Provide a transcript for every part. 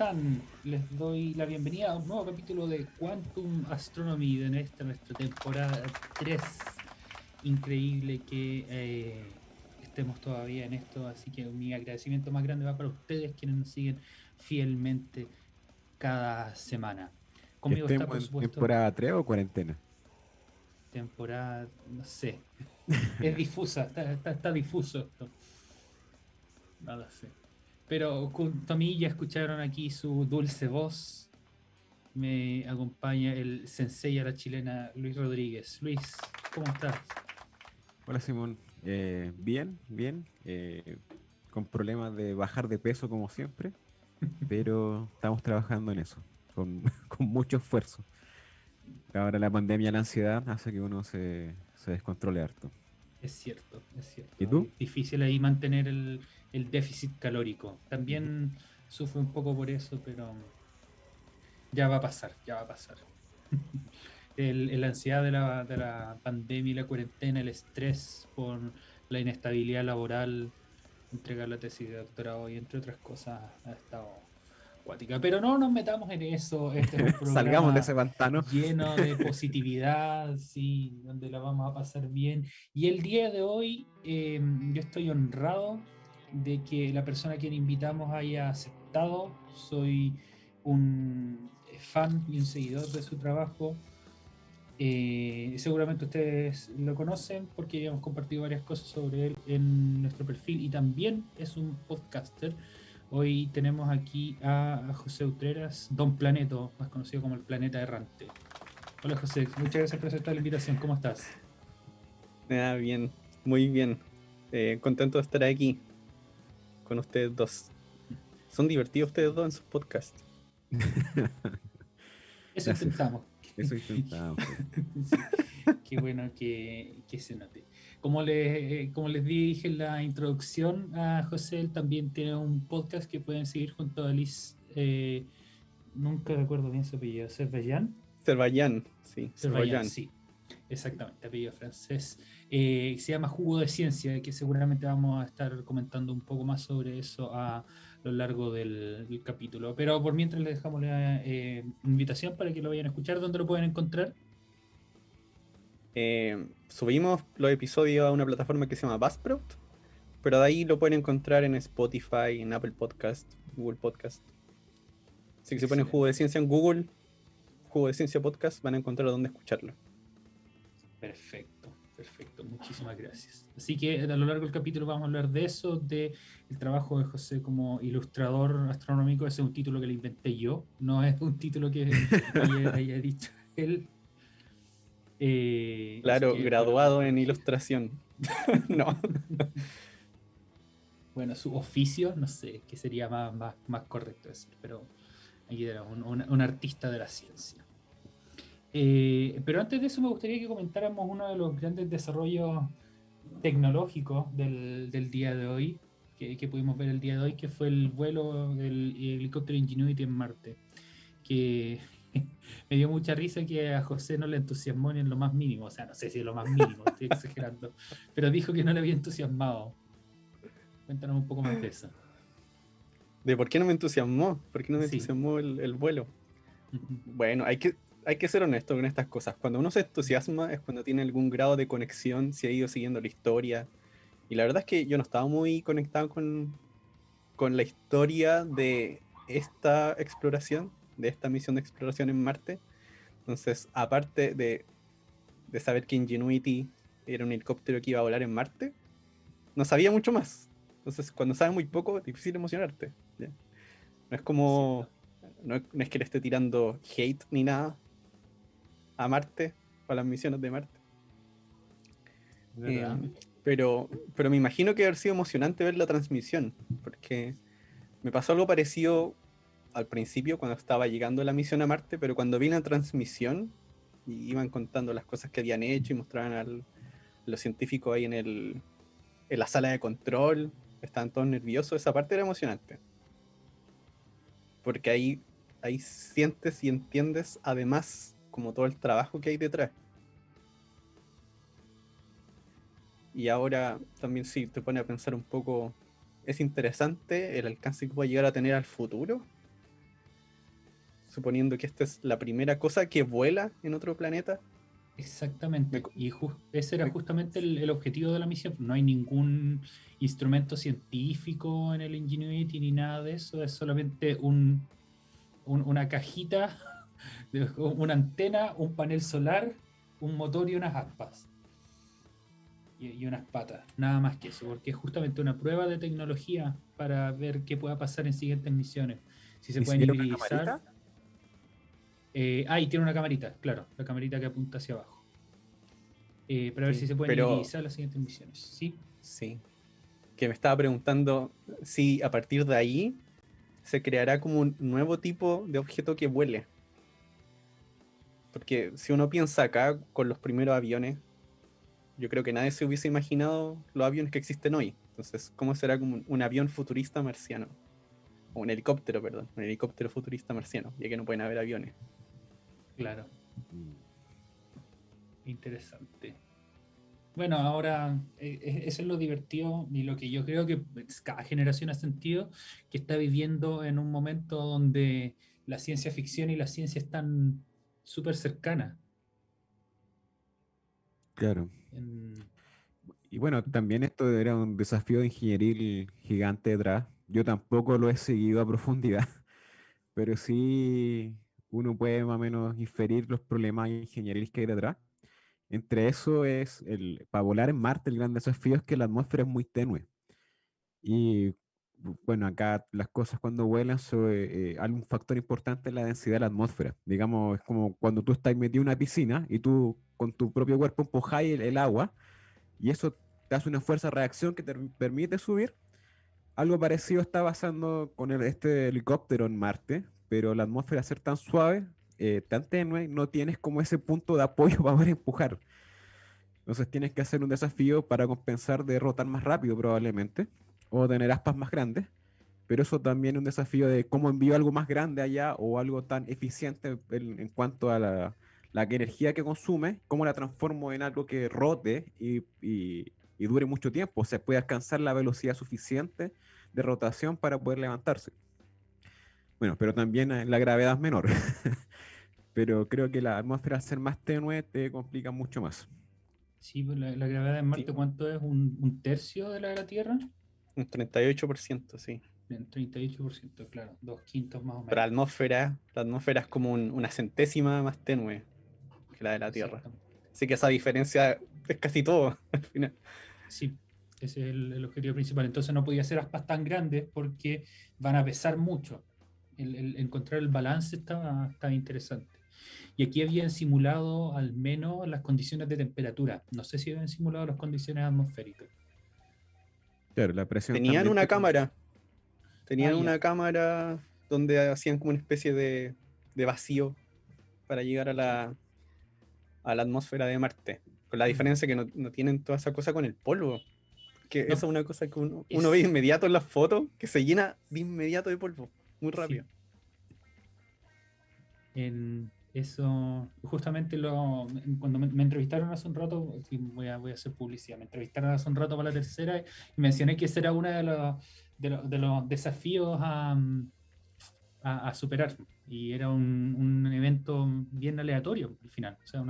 están? Les doy la bienvenida a un nuevo capítulo de Quantum Astronomy de nuestra temporada 3. Increíble que estemos todavía en esto, así que mi agradecimiento más grande va para ustedes quienes nos siguen fielmente cada semana. Que Conmigo está, estemos por en supuesto, temporada 3 o cuarentena. temporada, no sé, es difusa, está difuso esto, no lo sé. Pero junto a mí ya escucharon aquí su dulce voz. Me acompaña el sensei a la chilena Luis Rodríguez. Luis, ¿cómo estás? Hola Simón. Bien, bien. Con problemas de bajar de peso como siempre, pero estamos trabajando en eso, con, con mucho esfuerzo. Ahora la pandemia, la ansiedad hace que uno se descontrole harto. Es cierto, es ¿Y cierto. tú? Es difícil ahí mantener el déficit calórico. Ujú. También sufro un poco por eso, pero ya va a pasar, ya va a pasar. La ansiedad de la pandemia y la cuarentena, el estrés por la inestabilidad laboral, entregar la tesis de doctorado y entre otras cosas ha estado acuática. Pero no nos metamos en eso. Este es un Salgamos de programa ese pantano. lleno de positividad, sí, donde la vamos a pasar bien. Y el día de hoy yo estoy honrado de que la persona a quien invitamos haya aceptado. Soy un fan y un seguidor de su trabajo. Seguramente ustedes lo conocen porque hemos compartido varias cosas sobre él en nuestro perfil y también es un podcaster. Hoy tenemos aquí a José Utreras, Don Planeto, más conocido como el Planeta Errante. Hola José, muchas gracias por aceptar la invitación. ¿Cómo estás? Bien, muy bien. Contento de estar aquí con ustedes dos. Son divertidos ustedes dos en sus podcasts. Eso Gracias. intentamos. Eso intentamos, sí. Sí, qué bueno que se note. Como les dije en la introducción a José, él también tiene un podcast que pueden seguir junto a Liz. Nunca recuerdo bien su apellido. ¿Cervellán? Azerbaiyán, sí, Cervellán, Azerbaiyán. sí. Exactamente, apellido francés. Se llama Jugo de Ciencia, que seguramente vamos a estar comentando un poco más sobre eso a lo largo del capítulo. Pero por mientras les dejamos la invitación para que lo vayan a escuchar. ¿Dónde lo pueden encontrar? Subimos los episodios a una plataforma que se llama Buzzsprout, pero de ahí lo pueden encontrar en Spotify, en Apple Podcast, Google Podcast. Así que si ponen Jugo de Excelente. Ciencia en Google, Jugo de Ciencia Podcast, van a encontrar dónde escucharlo. Perfecto, perfecto. Muchísimas gracias. Así que a lo largo del capítulo vamos a hablar de eso, de el trabajo de José como ilustrador astronómico. Ese es un título que le inventé yo, no es un título que haya dicho él. Así Claro, que espero me graduado en corregir. ilustración. No. Bueno, su oficio, no sé, qué sería más correcto decir, pero aquí era un artista de la ciencia. Pero antes de eso me gustaría que comentáramos uno de los grandes desarrollos tecnológicos del día de hoy, que pudimos ver el día de hoy, que fue el vuelo del helicóptero Ingenuity en Marte, que me dio mucha risa que a José no le entusiasmó ni en lo más mínimo, o sea, no sé si es lo más mínimo, estoy exagerando, pero dijo que no le había entusiasmado. Cuéntanos un poco más de eso. ¿De por qué no me entusiasmó? ¿Por qué no me Sí. entusiasmó el vuelo? Ujú. Bueno, hay que ser honesto con estas cosas. Cuando uno se entusiasma es cuando tiene algún grado de conexión, si ha ido siguiendo la historia. Y la verdad es que yo no estaba muy conectado con la historia de esta exploración, de esta misión de exploración en Marte. Entonces, aparte de saber que Ingenuity era un helicóptero que iba a volar en Marte, no sabía mucho más. Entonces, cuando sabes muy poco, es difícil emocionarte. ¿Ya? No es Es como, cierto. no es que le esté tirando hate ni nada a Marte, a las misiones de Marte. Es verdad. Eh, pero me imagino que haber sido emocionante ver la transmisión, porque me pasó algo parecido al principio cuando estaba llegando la misión a Marte, pero cuando vi la transmisión y iban contando las cosas que habían hecho y mostraban a los científicos ahí en la sala de control, estaban todos nerviosos, esa parte era emocionante, porque ahí sientes y entiendes además como todo el trabajo que hay detrás. Y ahora también sí te pone a pensar un poco, es interesante el alcance que puede llegar a tener al futuro, suponiendo que esta es la primera cosa que vuela en otro planeta. Exactamente. Me co- Y ese era me- justamente el objetivo de la misión. No hay ningún instrumento científico en el Ingenuity ni nada de eso. Es solamente una cajita, una antena, un panel solar, un motor y unas aspas. Y unas patas. Nada más que eso. Porque es justamente una prueba de tecnología para ver qué pueda pasar en siguientes misiones. Si se Ni pueden siquiera una hibridizar. camarita. Y tiene una camarita, claro. La camarita que apunta hacia abajo. Para ver sí, si se pueden pero hibridizar las siguientes misiones. ¿Sí? sí, que me estaba preguntando si a partir de ahí se creará como un nuevo tipo de objeto que vuele. Porque si uno piensa acá con los primeros aviones, yo creo que nadie se hubiese imaginado los aviones que existen hoy. Entonces, ¿cómo será como un avión futurista marciano? O un helicóptero, perdón, un helicóptero futurista marciano, ya que no pueden haber aviones. Claro, Mm. interesante. Bueno, ahora eso es lo divertido y lo que yo creo que cada generación ha sentido, que está viviendo en un momento donde la ciencia ficción y la ciencia están súper cercanas. Claro. En- Y bueno, también esto era un desafío ingenieril gigante detrás. Yo tampoco lo he seguido a profundidad, pero sí uno puede más o menos inferir los problemas ingenieriles que hay detrás. Entre eso para volar en Marte, el gran desafío es que la atmósfera es muy tenue. Y bueno, acá las cosas cuando vuelan, hay un factor importante es la densidad de la atmósfera. Digamos, es como cuando tú estás metido en una piscina y tú con tu propio cuerpo empujas el agua y eso te hace una fuerza de reacción que te permite subir. Algo parecido está pasando con este helicóptero en Marte, pero la atmósfera al ser tan suave, tan tenue, no tienes como ese punto de apoyo para poder empujar. Entonces tienes que hacer un desafío para compensar de rotar más rápido probablemente, o tener aspas más grandes, pero eso también es un desafío de cómo envío algo más grande allá o algo tan eficiente en cuanto a la energía que consume, cómo la transformo en algo que rote y dure mucho tiempo, o sea, puede alcanzar la velocidad suficiente de rotación para poder levantarse. Bueno, pero también la gravedad es menor, pero creo que la atmósfera al ser más tenue te complica mucho más. sí, pues la gravedad en Sí, Marte, ¿cuánto es? ¿Un tercio de la de la Tierra? un 38%, sí. En 38%, claro, dos quintos más o Pero menos. la atmósfera es como una centésima más tenue que la de la Tierra. Exactamente. Así que esa diferencia es casi todo al final. Sí, ese es el objetivo principal. Entonces no podía hacer aspas tan grandes porque van a pesar mucho. Encontrar el balance estaba interesante. Y aquí habían simulado al menos las condiciones de temperatura. No sé si habían simulado las condiciones atmosféricas. Claro, la presión Tenían también una te... cámara, Ah, tenían ya. una cámara donde hacían como una especie de vacío para llegar a la atmósfera de Marte. Con la Mm. diferencia que no tienen toda esa cosa con el polvo. Que esa es No, una cosa que uno ve es, inmediato en las fotos, que se llena de inmediato de polvo, muy sí, rápido. en eso, justamente cuando me entrevistaron hace un rato, sí, voy a hacer publicidad, me entrevistaron hace un rato para la tercera y mencioné que ese era uno de los desafíos a superar. Y era un evento bien aleatorio al final. O sea,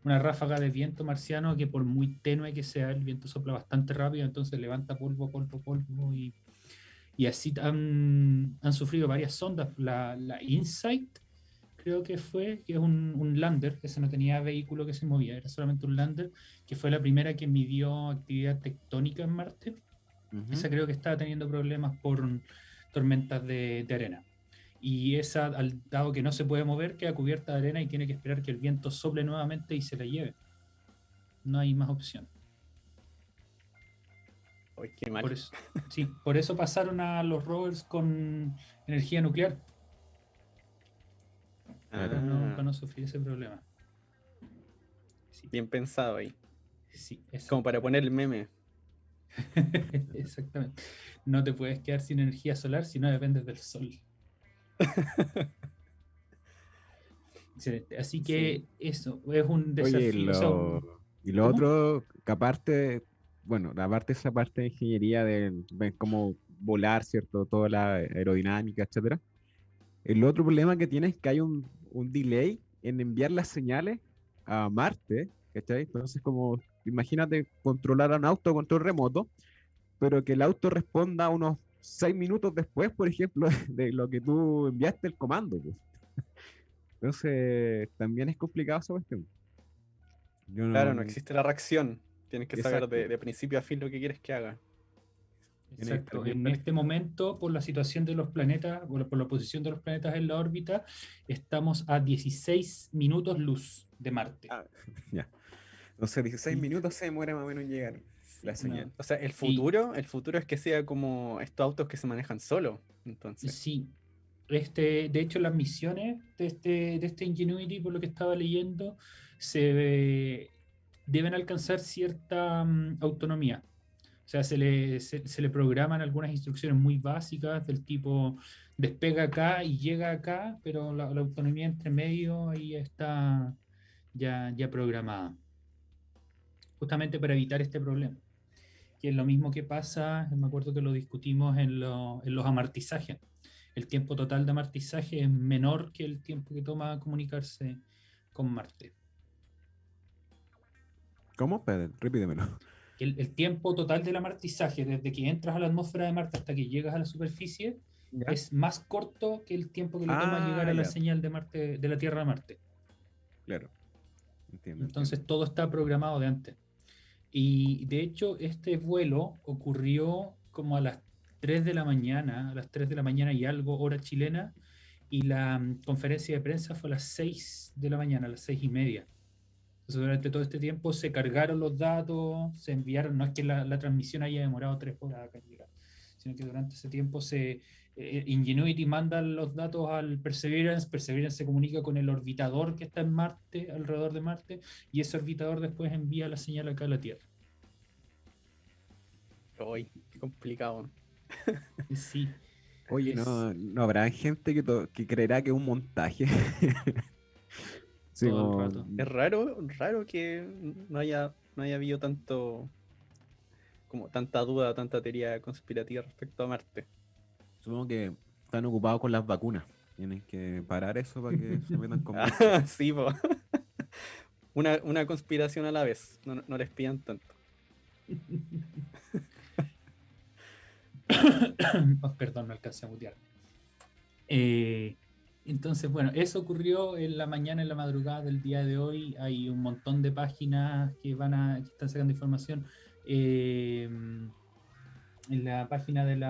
una ráfaga de viento marciano que por muy tenue que sea, el viento sopla bastante rápido, entonces levanta polvo, polvo, polvo. Y así han sufrido varias sondas. La InSight, creo que fue, que es un lander, ese no tenía vehículo que se movía, era solamente un lander, que fue la primera que midió actividad tectónica en Marte. Ujú. Esa creo que estaba teniendo problemas por tormentas de arena. Y esa, dado que no se puede mover, queda cubierta de arena y tiene que esperar que el viento sople nuevamente y se la lleve. No hay más opción. Ay, qué mal. Por eso, sí, por eso pasaron a los rovers con energía nuclear, para Claro. no, Ah, para no sufrir ese problema. Sí, bien pensado ahí. sí, Como para exactamente. poner el meme. Exactamente. No te puedes quedar sin energía solar si no dependes del sol. Excelente. Así Sí. que eso es un Oye, desafío. O sea, y lo ¿cómo? otro, que aparte, bueno, aparte de esa parte de ingeniería de ver cómo volar, ¿cierto? Toda la aerodinámica, etcétera. El otro problema que tiene es que hay un delay en enviar las señales a Marte, ¿cachai? Entonces, como imagínate controlar a un auto a control remoto, pero que el auto responda unos 6 minutos después, por ejemplo, de lo que tú enviaste el comando, pues. Entonces, también es complicado esa cuestión. Yo Claro, no no. existe la reacción. Tienes que saber Exacto. de principio a fin lo que quieres que haga. Tiene que estar Exacto. bien En este planificado. momento, por la situación de los planetas, por la posición de los planetas en la órbita, estamos a 16 minutos luz de Marte. Ah, ya. Entonces, 16 Y, minutos se demora más o menos en llegar la señal. no, O sea, y el futuro es que sea como estos autos que se manejan solo. Entonces. sí, de hecho, las misiones de este Ingenuity, por lo que estaba leyendo, deben alcanzar cierta autonomía. O sea, se le programan algunas instrucciones muy básicas del tipo despega acá y llega acá, pero la autonomía entre medio ahí está ya programada, justamente para evitar este problema, que es lo mismo que pasa, me acuerdo que lo discutimos en los amortizajes. El tiempo total de amortizaje es menor que el tiempo que toma comunicarse con Marte. ¿Cómo? Espera, repítemelo. El tiempo total del amortizaje, desde que entras a la atmósfera de Marte hasta que llegas a la superficie, ¿Ya? es más corto que el tiempo que le toma llegar Ah, a la ya, señal de Marte, de la Tierra a Marte. claro. Entiendo, entiendo. Entonces todo está programado de antes. Y de hecho, este vuelo ocurrió como a las 3 de la mañana, a las 3 de la mañana y algo, hora chilena, y la conferencia de prensa fue a las 6 de la mañana, a las 6:30. Entonces, durante todo este tiempo se cargaron los datos, se enviaron, no es que la transmisión haya demorado 3 horas acá en llegar, sino que durante ese tiempo Ingenuity manda los datos al Perseverance, Perseverance se comunica con el orbitador que está en Marte, alrededor de Marte, y ese orbitador después envía la señal acá a la Tierra. Uy, qué complicado. Sí, Oye, es no habrá gente que creerá que es un montaje. Sí, todo el como, rato. Es raro que no haya habido como tanta duda, tanta teoría conspirativa respecto a Marte. supongo que están ocupados con las vacunas. Tienen que parar eso para que se metan con Marte. Ah, sí, po. Una conspiración a la vez. No les pidan tanto. Oh, perdón, no alcancé a mutear. Eh, entonces, bueno, eso ocurrió en la mañana, en la madrugada del día de hoy. Hay un montón de páginas que están sacando información. En la página del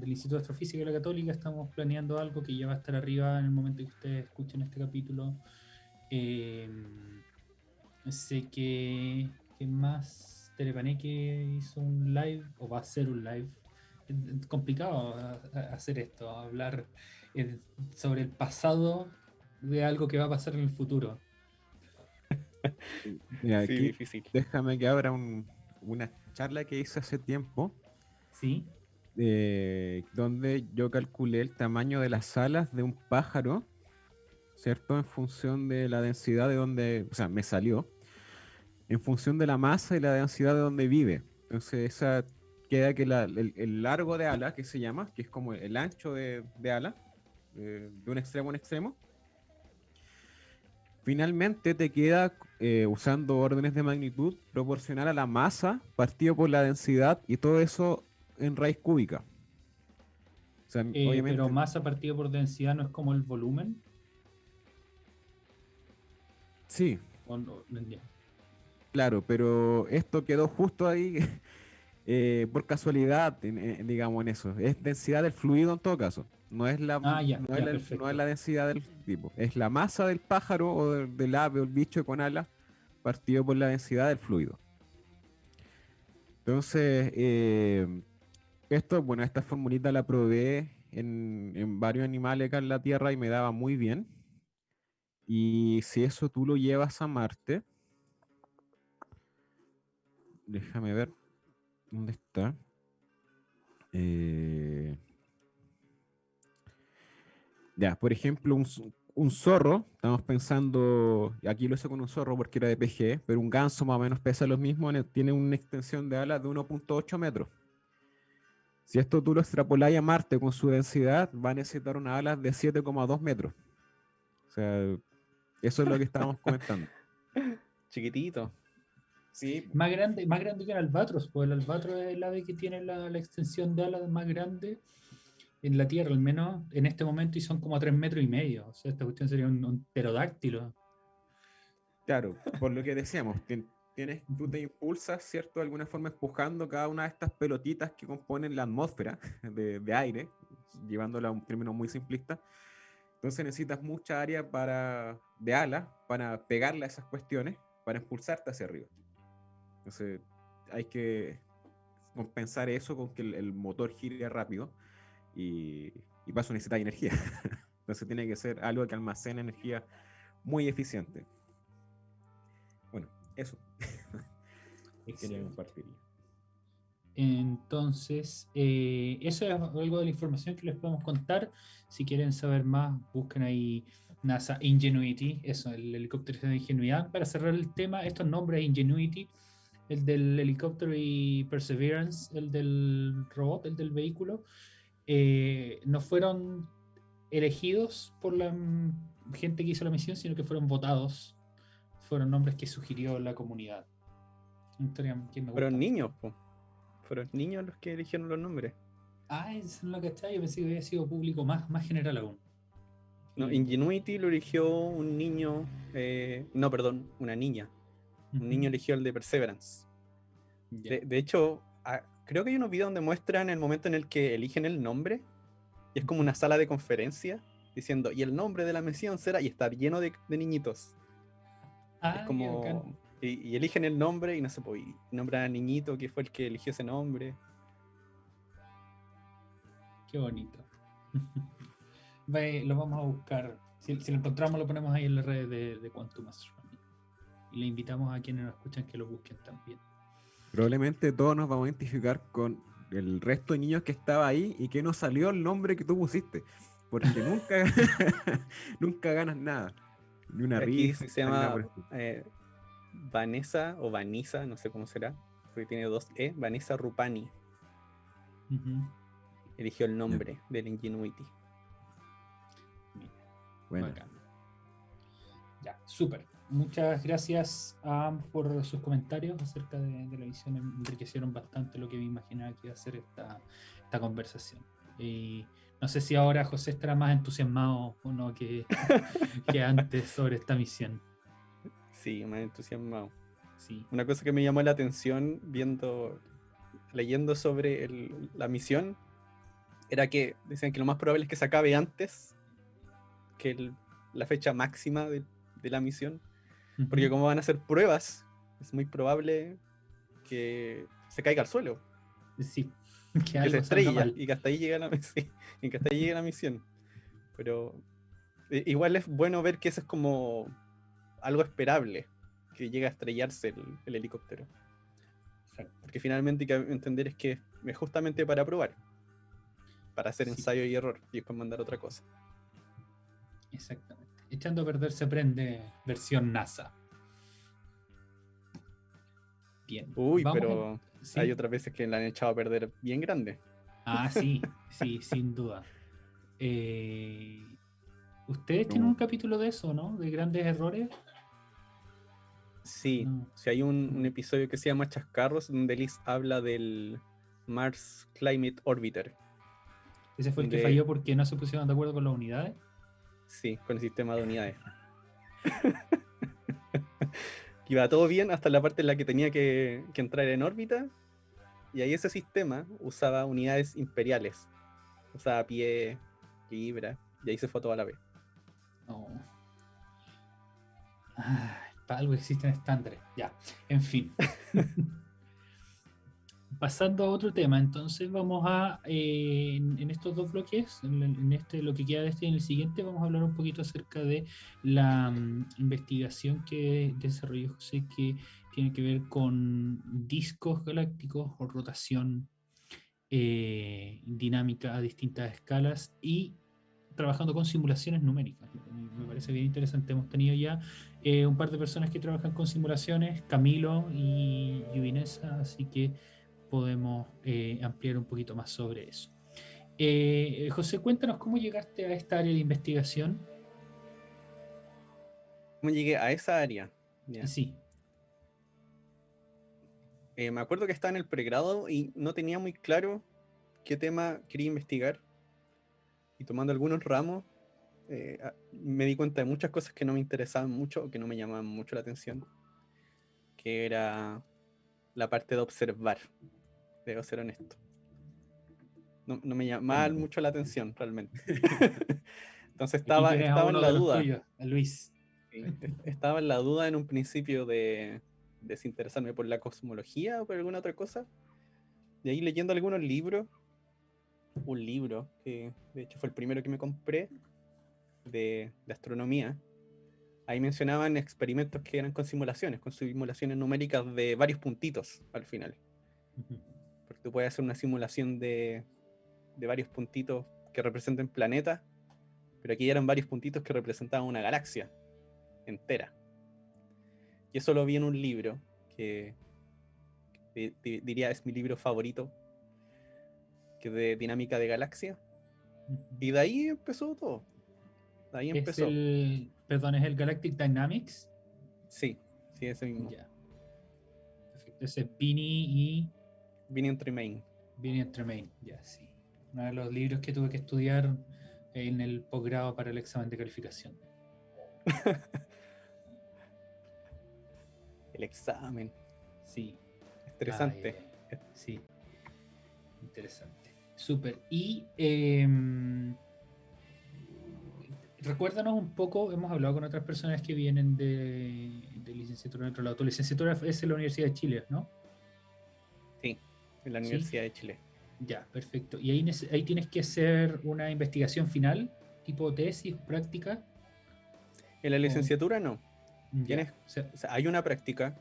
Instituto de Astrofísica de la Católica estamos planeando algo que ya va a estar arriba en el momento que ustedes escuchen este capítulo. Eh, sé que más Telepaneque hizo un live, o va a hacer un live. Es complicado hacer esto, hablar eh, sobre el pasado de algo que va a pasar en el futuro. Mira, Sí, aquí difícil. déjame que abra una charla que hice hace tiempo, ¿Sí? donde yo calculé el tamaño de las alas de un pájaro, ¿cierto? En función de la densidad de donde, o sea, me salió, en función de la masa y la densidad de donde vive. Entonces, esa queda que el largo de ala, que se llama, que es como el ancho de ala, de un extremo a un extremo, finalmente te queda, usando órdenes de magnitud, proporcional a la masa partido por la densidad y todo eso en raíz cúbica. O sea, Pero obviamente, masa partido por densidad no es como el volumen. sí, ¿O no entiendo? claro, pero esto quedó justo ahí por casualidad, digamos, en eso. Es densidad del fluido en todo caso. No es Ah, ya, no es ya, no es perfecto. la densidad del tipo. Es la masa del pájaro o del ave o el bicho con alas partido por la densidad del fluido. Entonces, bueno, esta formulita la probé en varios animales acá en la Tierra y me daba muy bien. Y si eso tú lo llevas a Marte, déjame ver dónde está. Eh, ya, por ejemplo, un zorro, estamos pensando, aquí lo hice con un zorro porque era de PG, pero un ganso más o menos pesa lo mismo, tiene una extensión de alas de 1,8 metros. Si esto tú lo extrapolas a Marte con su densidad, va a necesitar unas alas de 7,2 metros. O sea, eso es lo que estábamos comentando. Chiquitito. Sí, Más grande que el albatros, pues el albatros es el ave que tiene la extensión de alas más grande en la Tierra, al menos en este momento, y son como 3,5 metros. O sea, esta cuestión sería un pterodáctilo. claro, por lo que decíamos, tú te impulsas, ¿cierto? De alguna forma empujando cada una de estas pelotitas que componen la atmósfera de aire, llevándola a un término muy simplista. Entonces necesitas mucha área de alas para pegarle a esas cuestiones, para impulsarte hacia arriba. Entonces hay que compensar eso con que el motor gire rápido y para eso necesita energía. Entonces tiene que ser algo que almacene energía muy eficiente. Bueno, eso. Quería compartirlo. Entonces, eso es algo de la información que les podemos contar. Si quieren saber más, busquen ahí NASA Ingenuity, eso, el helicóptero de ingenuidad. Para cerrar el tema, estos nombres: Ingenuity, el del helicóptero, y Perseverance, el del robot, el del vehículo, no fueron elegidos por la gente que hizo la misión, sino que fueron votados. Fueron nombres que sugirió la comunidad. Una historia que me gusta. Fueron niños, po. Fueron niños los que eligieron los nombres. Ah, eso no lo cachai. Yo pensé que había sido público más general aún. No, Y- Ingenuity lo eligió un niño. No, perdón, una niña. Un niño eligió el de Perseverance. Ya. De hecho, creo que hay unos videos donde muestran el momento en el que eligen el nombre. Y es como una sala de conferencia diciendo, y el nombre de la misión será. Y está lleno de niñitos. Es Ah, qué bacán. como. Y eligen el nombre y no sé, pues, y nombran al niñito que fue el que eligió ese nombre. Qué bonito. Lo vamos a buscar. Si lo encontramos, lo ponemos ahí en las redes de Quantum Astronomy. Y le invitamos a quienes nos escuchan que lo busquen también. Probablemente todos nos vamos a identificar con el resto de niños que estaba ahí y que no salió el nombre que tú pusiste. Porque nunca, nunca ganas nada. Ni una Aquí rifa, se ni nada llama por el estilo. Vanessa o Vanessa, no sé cómo será, porque tiene dos E. Vanessa Rupani Ujú. eligió el nombre del Ingenuity. Mira, Bueno, bacán. Ya, súper. Muchas gracias a ambos por sus comentarios acerca de la visión. Enriquecieron bastante lo que me imaginaba que iba a ser esta conversación. Y no sé si ahora José estará más entusiasmado o no que antes sobre esta misión. Sí, me ha entusiasmado. Sí. Una cosa que me llamó la atención leyendo sobre la misión, era que decían que lo más probable es que se acabe antes que la fecha máxima de la misión, porque Ujú. como van a hacer pruebas, es muy probable que se caiga al suelo, Sí, que que se algo salga estrella mal. y que hasta ahí llega sí, y que hasta ahí llegue la misión. Pero igual es bueno ver que eso es como algo esperable, que llegue a estrellarse el helicóptero. Exacto. Porque finalmente hay que entender es que es justamente para probar, para hacer Sí, ensayo y error, y después mandar otra cosa. exactamente. Echando a perder se prende versión NASA. Bien. Uy, Vamos pero hay ¿sí? otras veces que la han echado a perder bien grande. Ah, sí, sí, sin duda. ¿Ustedes tienen un como, capítulo de eso, no? De grandes errores. Sí, No. si hay un episodio que se llama Chascarros, donde Liz habla del Mars Climate Orbiter, Ese fue el que donde falló porque no se pusieron de acuerdo con las unidades. sí, con el sistema de unidades. Iba todo bien hasta la parte en la que tenía que entrar en órbita, y ahí ese sistema usaba unidades imperiales, usaba pie, libra, y ahí se fue toda la vez. No. Ay, para algo existen estándares. Ya, en fin. Pasando a otro tema, entonces vamos a, en estos dos bloques, en este, lo que queda de este y en el siguiente, vamos a hablar un poquito acerca de la investigación que desarrolló José, que tiene que ver con discos galácticos o rotación dinámica a distintas escalas y trabajando con simulaciones numéricas. Me parece bien interesante. Hemos tenido ya un par de personas que trabajan con simulaciones, Camilo y Inesa, así que podemos ampliar un poquito más sobre eso. José, cuéntanos cómo llegaste a esta área de investigación. ¿Cómo llegué a esa área? Ya. Sí. Me acuerdo que estaba en el pregrado y no tenía muy claro qué tema quería investigar. Y tomando algunos ramos, me di cuenta de muchas cosas que no me interesaban mucho o que no me llamaban mucho la atención. Que era la parte de observar, debo ser honesto. No me llamaba Entiendo. mucho la atención realmente. Entonces Aquí tienes a estaba en uno la de los duda. tuyos, a Luis. Sí, estaba en la duda en un principio de desinteresarme por la cosmología o por alguna otra cosa. Y ahí leyendo algunos libros, un libro que de hecho fue el primero que me compré de astronomía, ahí mencionaban experimentos que eran con simulaciones numéricas de varios puntitos al final. Ujú. Porque tú puedes hacer una simulación de varios puntitos que representen planetas, pero aquí eran varios puntitos que representaban una galaxia entera. Y eso lo vi en un libro que diría es mi libro favorito, que es de dinámica de galaxia. Ujú. Y de ahí empezó todo. De ahí Es empezó. perdón, es el Galactic Dynamics. Sí, sí, ese mismo. Ya, perfecto. Ese es Vine entre main. Vinny and Tremaine. Ya, sí. Uno de los libros que tuve que estudiar en el posgrado para el examen de calificación. El examen. Sí. Ay, Estresante. sí. Interesante. Súper. Y recuérdanos un poco, hemos hablado con otras personas que vienen de licenciatura en otro lado. Tu licenciatura es en la Universidad de Chile, ¿no? Sí, en la Sí. Universidad de Chile. Ya, perfecto. Y ahí tienes que hacer una investigación final, tipo tesis, práctica. En la O, licenciatura no. ya. Tienes, O sea, o sea, hay una práctica.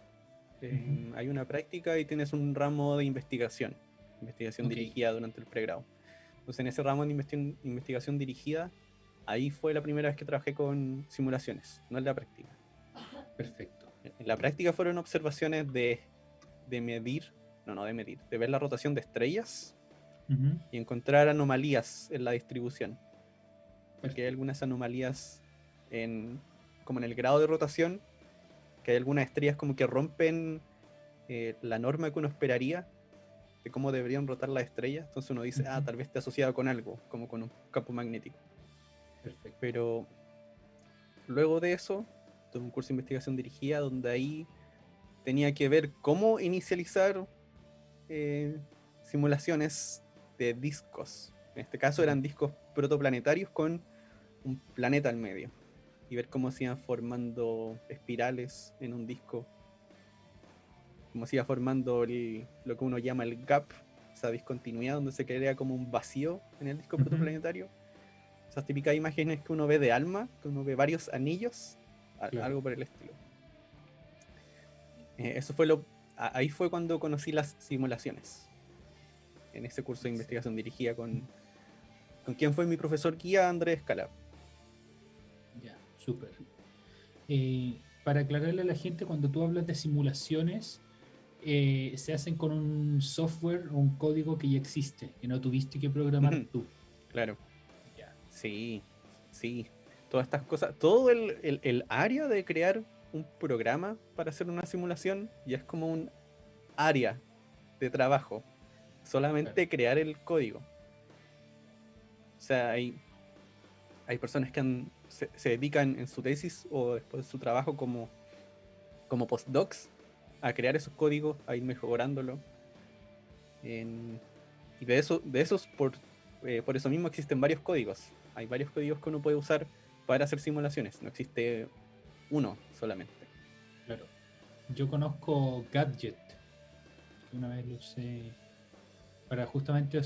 ujú, Hay una práctica y tienes un ramo de investigación. Investigación ok, dirigida durante el pregrado. Entonces, en ese ramo de investigación dirigida, ahí fue la primera vez que trabajé con simulaciones, no en la práctica. perfecto. En la práctica fueron observaciones de medir, no de medir, de ver la rotación de estrellas Ujú, y encontrar anomalías en la distribución. Porque hay perfecto. algunas anomalías en, como en el grado de rotación, que hay algunas estrellas como que rompen la norma que uno esperaría de cómo deberían rotar las estrellas. Entonces uno dice, Ujú, tal vez esté asociado con algo, como con un campo magnético. perfecto. Pero luego de eso, tuve un curso de investigación dirigida donde ahí tenía que ver cómo inicializar eh, simulaciones de discos. En este caso Ujú, eran discos protoplanetarios con un planeta al medio. Y ver cómo se iban formando espirales en un disco, cómo se iba formando lo que uno llama el gap, esa discontinuidad donde se crea como un vacío en el disco ujú, protoplanetario. Esas típicas imágenes que uno ve de ALMA, que uno ve varios anillos, claro. algo por el estilo. Eso fue ahí fue cuando conocí las simulaciones, en ese curso de investigación dirigida con quien fue mi profesor guía, Andrés Cala. Ya, súper. Para aclararle a la gente, cuando tú hablas de simulaciones, se hacen con un software o un código que ya existe, que no tuviste que programar tú. Claro, Ya, sí, sí. Todas estas cosas, todo el área de crear un programa para hacer una simulación ya es como un área de trabajo. claro. Solamente crear el código. O sea, hay personas que se dedican en su tesis o después de su trabajo como postdocs a crear esos códigos, a ir mejorándolo. En- y de esos, por eso mismo existen varios códigos. Hay varios códigos que uno puede usar para hacer simulaciones. No existe uno solamente. Claro. Yo conozco Gadget, que una vez lo usé para justamente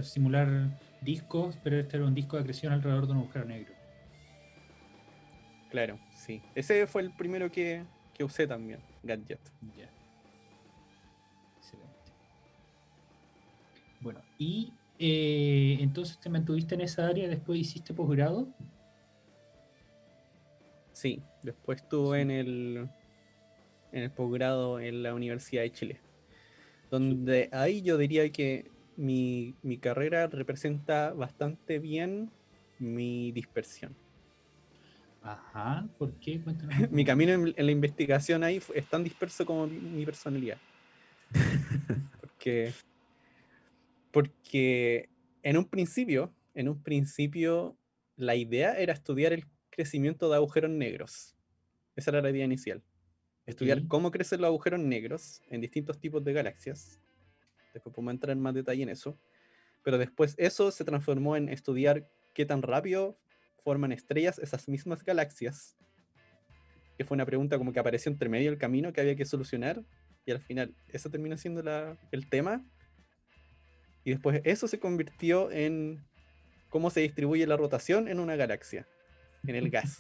simular discos, pero este era un disco de acreción alrededor de un agujero negro. Claro, sí. Ese fue el primero que usé también, Gadget. Ya, excelente. Bueno, y entonces te mantuviste en esa área, después hiciste posgrado. Sí, después estuve Sí. en el posgrado en la Universidad de Chile. donde ahí yo diría que mi carrera representa bastante bien mi dispersión. Ajá, ¿por qué? Cuéntanos un Mi poco camino más. en la investigación ahí es tan disperso como mi personalidad. Porque, porque en un principio, la idea era estudiar el crecimiento de agujeros negros. Esa era la idea inicial. Ok, Estudiar cómo crecen los agujeros negros en distintos tipos de galaxias. Después podemos entrar en más detalle en eso. Pero después eso se transformó en estudiar qué tan rápido forman estrellas esas mismas galaxias, que fue una pregunta como que apareció entre medio del camino que había que solucionar, y al final eso terminó siendo el tema, y después eso se convirtió en cómo se distribuye la rotación en una galaxia, en el gas.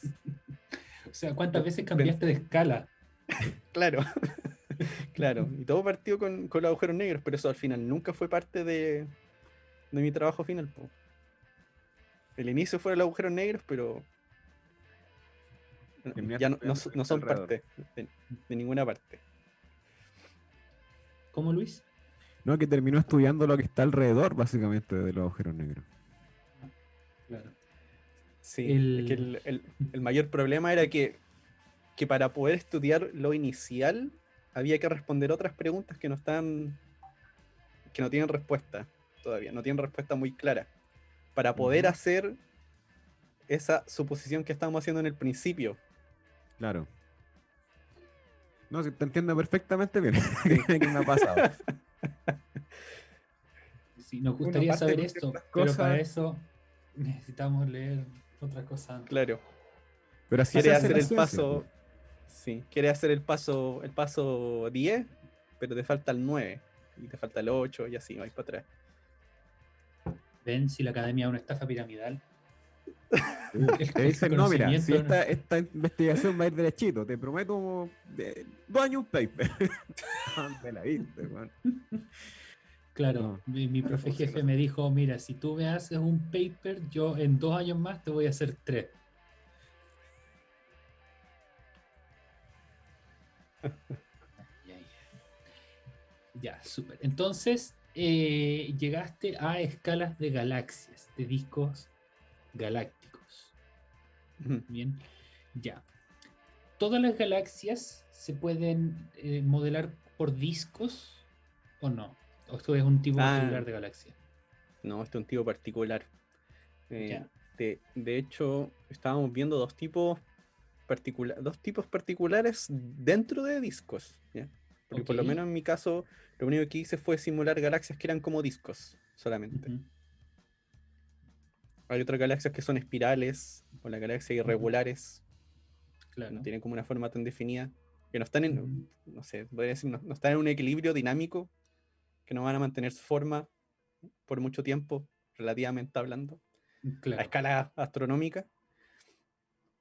o sea, ¿cuántas veces Pen- cambiaste de escala? claro, claro, y todo partió con los agujeros negros, pero eso al final nunca fue parte de mi trabajo final, po. El inicio fueron los agujeros negros, pero Terminaste ya no, estudiando lo que no está son alrededor. parte de ninguna parte. ¿Cómo, Luis? No, que terminó estudiando lo que está alrededor, básicamente, de los agujeros negros. Claro. Sí, es que El... el mayor problema era que para poder estudiar lo inicial había que responder otras preguntas que no tienen respuesta todavía, no tienen respuesta muy clara. Para poder Ujú. hacer esa suposición que estábamos haciendo en el principio. Claro. No, sí, te entiendo perfectamente bien. Sí. Que me ha pasado. Sí, nos Uno gustaría parte saber con esto, ciertas pero para cosas, eso necesitamos leer otra cosa antes. Claro. pero así se Quieres hace hacer la el ciencia, po. paso. Sí, quieres hacer el paso 10, pero te falta el 9 y te falta el 8 y así, vais para atrás. Ven si la academia es una estafa piramidal. Te El dicen, no, mira, si conocimiento, ¿no? esta investigación va a ir derechito, te prometo 2 años un paper. ¿Dónde la viste, weón? Claro, No, mi No profe funciona jefe así. me dijo, mira, si tú me haces un paper, yo en 2 años más te voy a hacer tres. Ya, ya. Ya, súper. Entonces, llegaste a escalas de galaxias, de discos galácticos. Ujú. Bien, ya. ¿Todas las galaxias se pueden modelar por discos o no? ¿O esto es un tipo Ah, particular de galaxia? no, este es un tipo particular. Eh, Ya, de hecho, estábamos viendo dos tipos particulares dentro de discos, ¿ya? Porque ok. por lo menos en mi caso, lo único que hice fue simular galaxias que eran como discos solamente. Ujú, Hay otras galaxias que son espirales, o las galaxias ujú, irregulares, que no claro. tienen como una forma tan definida, que no están en, Ujú, no sé, podría decir, no están en un equilibrio dinámico, que no van a mantener su forma por mucho tiempo, relativamente hablando, a claro. escala astronómica.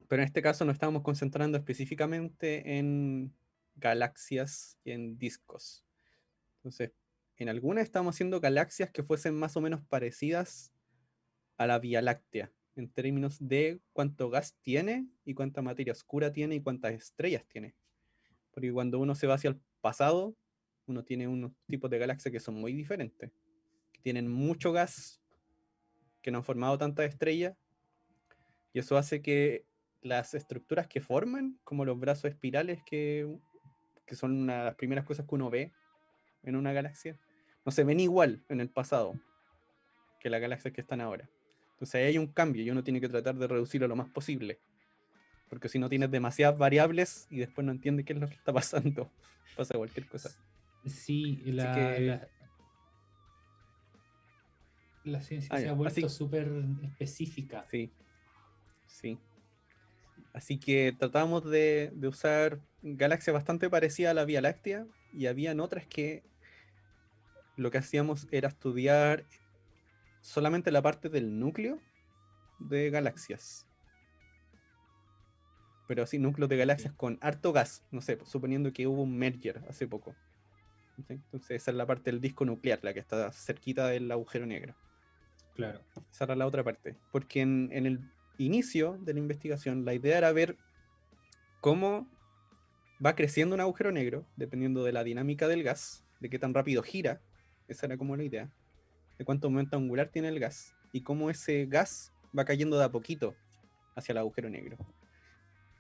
Pero en este caso nos estábamos concentrando específicamente en galaxias y en discos. Entonces, en algunas estábamos haciendo galaxias que fuesen más o menos parecidas a la Vía Láctea, en términos de cuánto gas tiene y cuánta materia oscura tiene y cuántas estrellas tiene. Porque cuando uno se va hacia el pasado, uno tiene unos tipos de galaxias que son muy diferentes, que tienen mucho gas, que no han formado tantas estrellas, y eso hace que las estructuras que forman, como los brazos espirales que son una de las primeras cosas que uno ve en una galaxia, no se ven igual en el pasado que las galaxias que están ahora. Entonces ahí hay un cambio y uno tiene que tratar de reducirlo lo más posible, porque si no tienes demasiadas variables y después no entiendes qué es lo que está pasando, pasa cualquier cosa. Sí, Así que, la ciencia se ha vuelto así, súper específica. sí, sí. Así que tratamos de usar galaxias bastante parecidas a la Vía Láctea y habían otras que lo que hacíamos era estudiar solamente la parte del núcleo de galaxias. Pero así, núcleos de Sí, galaxias con harto gas, no sé, suponiendo que hubo un merger hace poco. ¿Sí? Entonces esa es la parte del disco nuclear, la que está cerquita del agujero negro. claro. Esa era la otra parte. Porque en el inicio de la investigación, la idea era ver cómo va creciendo un agujero negro, dependiendo de la dinámica del gas, de qué tan rápido gira, esa era como la idea, de cuánto momento angular tiene el gas, y cómo ese gas va cayendo de a poquito hacia el agujero negro.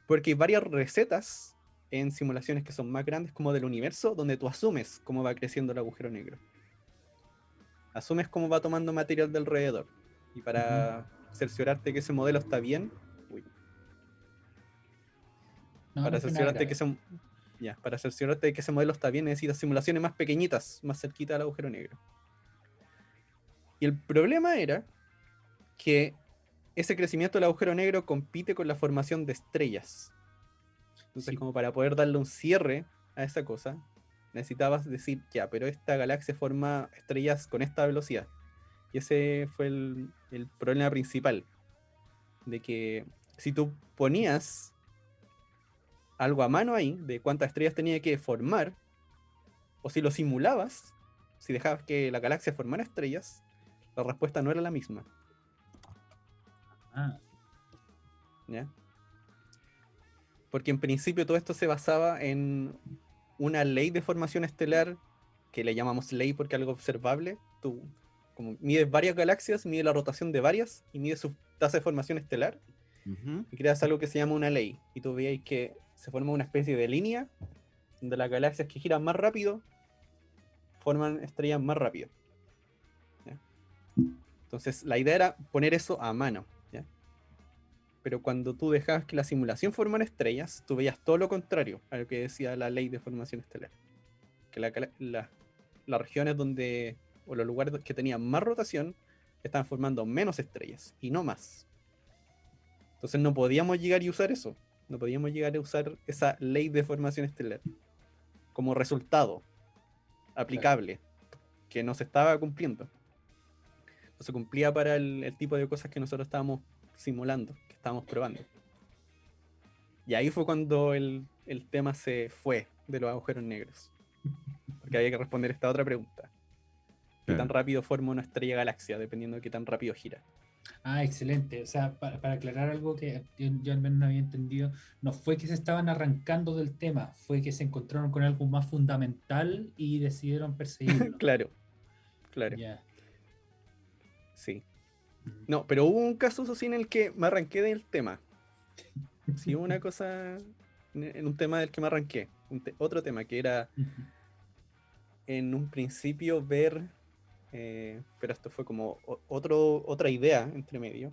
Porque hay varias recetas en simulaciones que son más grandes como del universo, donde tú asumes cómo va creciendo el agujero negro. Asumes cómo va tomando material de alrededor. Y para cerciorarte que ese modelo está bien, uy, No, no para fue nada cerciorarte grave. para cerciorarte de que ese modelo está bien, necesitas simulaciones más pequeñitas, más cerquita del agujero negro. Y el problema era que ese crecimiento del agujero negro compite con la formación de estrellas. Entonces, Sí. como para poder darle un cierre a esa cosa, necesitabas decir, ya, pero esta galaxia forma estrellas con esta velocidad. Y ese fue el problema principal, de que si tú ponías algo a mano ahí, de cuántas estrellas tenía que formar, o si lo simulabas, si dejabas que la galaxia formara estrellas, la respuesta no era la misma. Ah, ¿Ya? Porque en principio todo esto se basaba en una ley de formación estelar, que le llamamos ley porque es algo observable. Tú como mides varias galaxias, mides la rotación de varias y mides su tasa de formación estelar Ujú. y creas algo que se llama una ley. Y tú veis que se forma una especie de línea donde las galaxias que giran más rápido forman estrellas más rápido. ¿Ya? Entonces la idea era poner eso a mano. ¿Ya? Pero cuando tú dejabas que la simulación formara estrellas, tú veías todo lo contrario a lo que decía la ley de formación estelar. Que las regiones donde, o los lugares que tenían más rotación, estaban formando menos estrellas y no más. Entonces no podíamos llegar y usar eso. No podíamos llegar a usar esa ley de formación estelar como resultado aplicable que no se estaba cumpliendo. No se cumplía para el tipo de cosas que nosotros estábamos simulando, que estábamos probando. Y ahí fue cuando el tema se fue de los agujeros negros. Porque había que responder esta otra pregunta. ¿Qué tan Claro. rápido forma una estrella galaxia? Dependiendo de qué tan rápido gira. excelente. O sea, para aclarar algo que yo al menos no había entendido, no fue que se estaban arrancando del tema, fue que se encontraron con algo más fundamental y decidieron perseguirlo. Claro, claro, Ya. sí. Mm. No, pero hubo un caso, eso sí, en el que me arranqué del tema. Sí, hubo una cosa en un tema del que me arranqué. Otro tema que era Ujú. en un principio ver, pero esto fue como otra idea entre medio,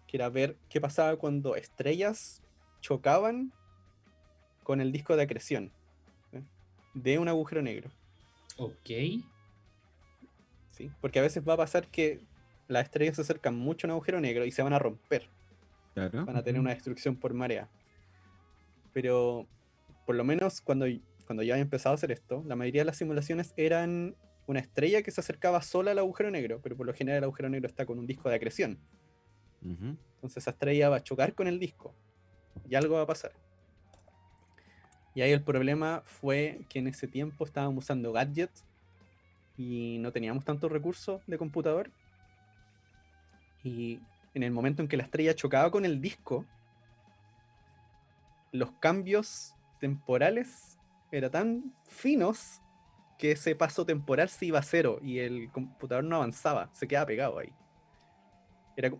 que era ver qué pasaba cuando estrellas chocaban con el disco de acreción, ¿eh? De un agujero negro. Ok. ¿Sí? Porque a veces va a pasar que las estrellas se acercan mucho a un agujero negro y se van a romper, Claro. van a tener Ujú. una destrucción por marea. Pero por lo menos cuando yo había empezado a hacer esto, la mayoría de las simulaciones eran una estrella que se acercaba sola al agujero negro, pero por lo general el agujero negro está con un disco de acreción. Ujú. Entonces esa estrella va a chocar con el disco y algo va a pasar. Y ahí el problema fue que en ese tiempo estábamos usando gadgets y no teníamos tantos recursos de computador. Y en el momento en que la estrella chocaba con el disco, los cambios temporales eran tan finos que ese paso temporal se iba a cero y el computador no avanzaba, se quedaba pegado ahí.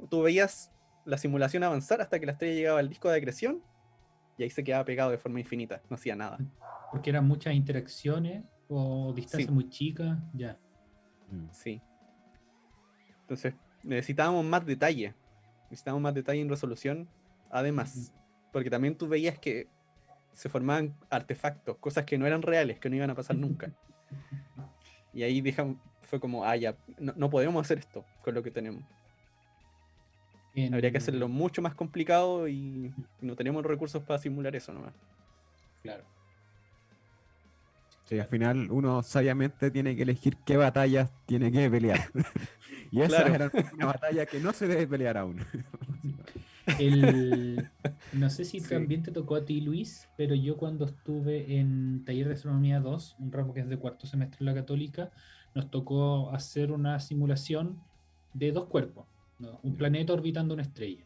Tú veías la simulación avanzar hasta que la estrella llegaba al disco de acreción y ahí se quedaba pegado de forma infinita, no hacía nada. Porque eran muchas interacciones o Sí, distancias muy chicas. Ya. Mm. sí. Entonces necesitábamos más detalle en resolución, Ujú. además, porque también tú veías que se formaban artefactos, cosas que no eran reales, que no iban a pasar nunca. Y ahí fue como, ya, no podemos hacer esto con lo que tenemos. Habría que hacerlo En... mucho más complicado y no tenemos recursos para simular eso nomás. Claro, Sí, al claro. final uno sabiamente tiene que elegir qué batallas tiene que pelear. Y esas Claro. eran una batalla que no se debe pelear aún. El... No sé si Sí. también te tocó a ti, Luis, pero yo cuando estuve en Taller de Astronomía 2, un ramo que es de cuarto semestre en la Católica, nos tocó hacer una simulación de dos cuerpos, ¿no? Un Ya. planeta orbitando una estrella.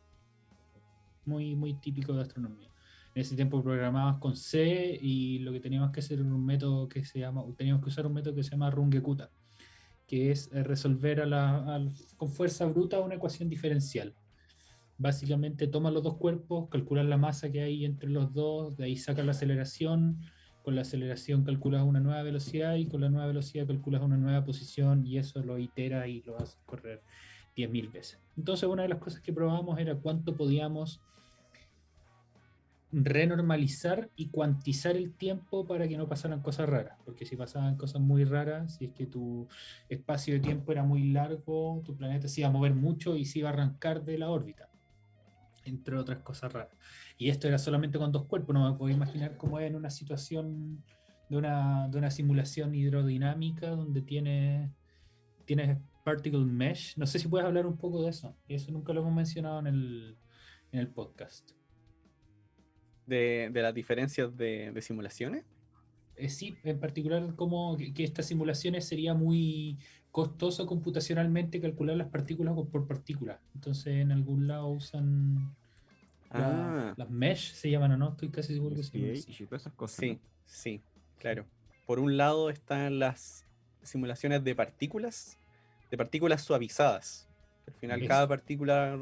Muy, muy típico de astronomía. En ese tiempo programabas con C y lo que teníamos que hacer era un método que se llama, teníamos que usar un método que se llama Runge-Kutta, que es resolver con fuerza bruta una ecuación diferencial. Básicamente toma los dos cuerpos, calculas la masa que hay entre los dos, de ahí sacas la aceleración, con la aceleración calculas una nueva velocidad y con la nueva velocidad calculas una nueva posición y eso lo iteras y lo haces correr 10.000 veces. Entonces una de las cosas que probamos era cuánto podíamos renormalizar y cuantizar el tiempo para que no pasaran cosas raras, porque si pasaban cosas muy raras, si es que tu espacio de tiempo era muy largo, tu planeta se iba a mover mucho y se iba a arrancar de la órbita, entre otras cosas raras. Y esto era solamente con dos cuerpos, no me puedo imaginar cómo es en una situación de una simulación hidrodinámica donde tienes particle mesh. No sé si puedes hablar un poco de eso, eso nunca lo hemos mencionado en el podcast. De las diferencias de simulaciones. Sí, en particular como que estas simulaciones sería muy costoso computacionalmente calcular las partículas por partícula. Entonces en algún lado usan Ah, las mesh, se llaman o no, estoy casi seguro que se llaman así. SPH y todas esas cosas, sí, ¿no? sí, Sí. claro. Por un lado están las simulaciones de partículas suavizadas. Al final ¿Ves? cada partícula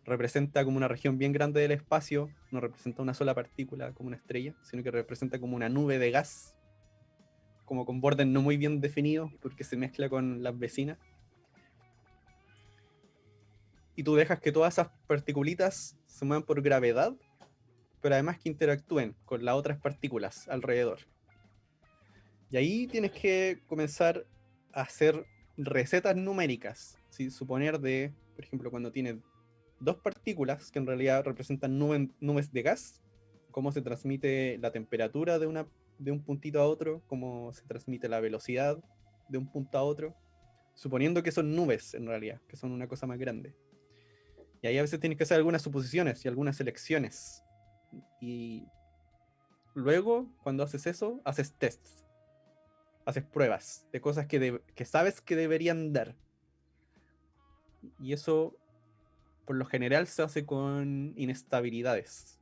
representa como una región bien grande del espacio, no representa una sola partícula como una estrella, sino que representa como una nube de gas, como con bordes no muy bien definidos porque se mezcla con las vecinas. Y tú dejas que todas esas particulitas se muevan por gravedad, pero además que interactúen con las otras partículas alrededor. Y ahí tienes que comenzar a hacer recetas numéricas. ¿Sí? Suponer de, por ejemplo, cuando tienes dos partículas que en realidad representan nubes de gas, cómo se transmite la temperatura de un puntito a otro, cómo se transmite la velocidad de un punto a otro, suponiendo que son nubes en realidad, que son una cosa más grande. Y ahí a veces tienes que hacer algunas suposiciones y algunas elecciones. Y luego, cuando haces eso, haces tests, haces pruebas de cosas que sabes que deberían dar. Y eso, por lo general, se hace con inestabilidades,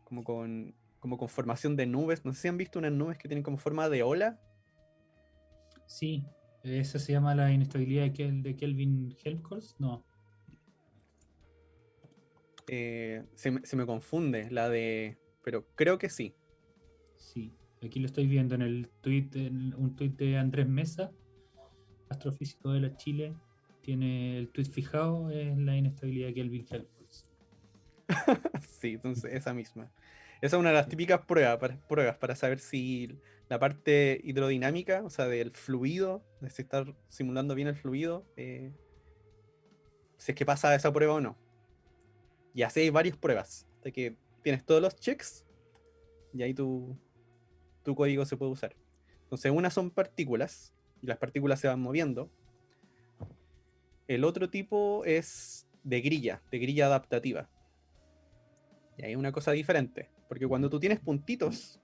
como con formación de nubes. No sé si han visto unas nubes que tienen como forma de ola. Sí, esa se llama la inestabilidad de Kelvin Helmholtz. No, Se me confunde la de... Pero creo que sí. sí. Aquí lo estoy viendo en el tweet, en un tweet de Andrés Mesa, astrofísico de la Chile. Tiene el tweet fijado, es la inestabilidad de Kelvin Helmholtz. Sí, entonces esa misma. Esa es una de las típicas pruebas para saber si la parte hidrodinámica, o sea, del fluido, de si estar simulando bien el fluido, si es que pasa esa prueba o no. Y así hay varias pruebas, de que tienes todos los checks y ahí tu código se puede usar. Entonces, unas son partículas y las partículas se van moviendo. El otro tipo es de grilla adaptativa. Y hay una cosa diferente, porque cuando tú tienes puntitos,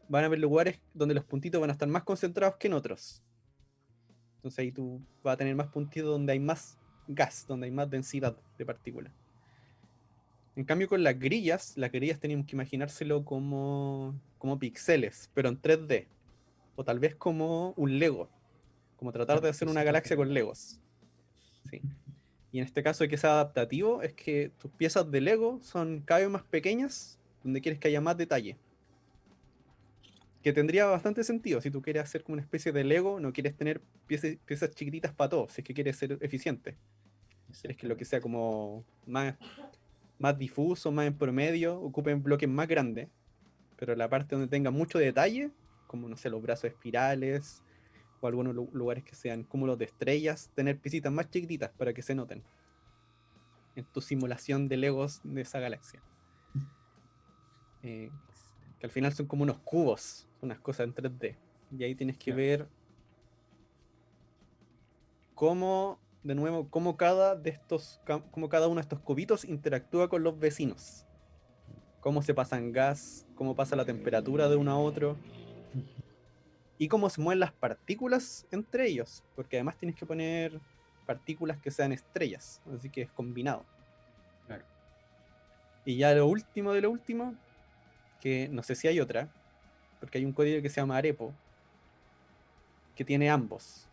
van a haber lugares donde los puntitos van a estar más concentrados que en otros. Entonces ahí tú vas a tener más puntitos donde hay más gas, donde hay más densidad de partículas. En cambio con las grillas tenemos que imaginárselo como píxeles, pero en 3D. O tal vez como un Lego, como tratar de Claro, hacer eso una te galaxia con refiero. Legos. Sí. Y en este caso de que sea adaptativo, es que tus piezas de Lego son cada vez más pequeñas, donde quieres que haya más detalle. Que tendría bastante sentido si tú quieres hacer como una especie de Lego, no quieres tener piezas chiquititas para todo, si es que quieres ser eficiente. Quieres que lo que Exactamente. sea como más difuso, más en promedio, ocupen bloques más grandes, pero la parte donde tenga mucho detalle, como no sé, los brazos espirales o algunos lugares que sean cúmulos de estrellas, tener piecitas más chiquititas para que se noten en tu simulación de Legos de esa galaxia. Eh, que al final son como unos cubos, unas cosas en 3D. Y ahí tienes que Claro. ver cómo, de nuevo, cómo cada uno de estos cubitos interactúa con los vecinos. Cómo se pasan gas, cómo pasa la temperatura de uno a otro y cómo se mueven las partículas entre ellos, porque además tienes que poner partículas que sean estrellas, así que es combinado. Claro. Y ya lo último de lo último, que no sé si hay otra, porque hay un código que se llama Arepo, que tiene ambos,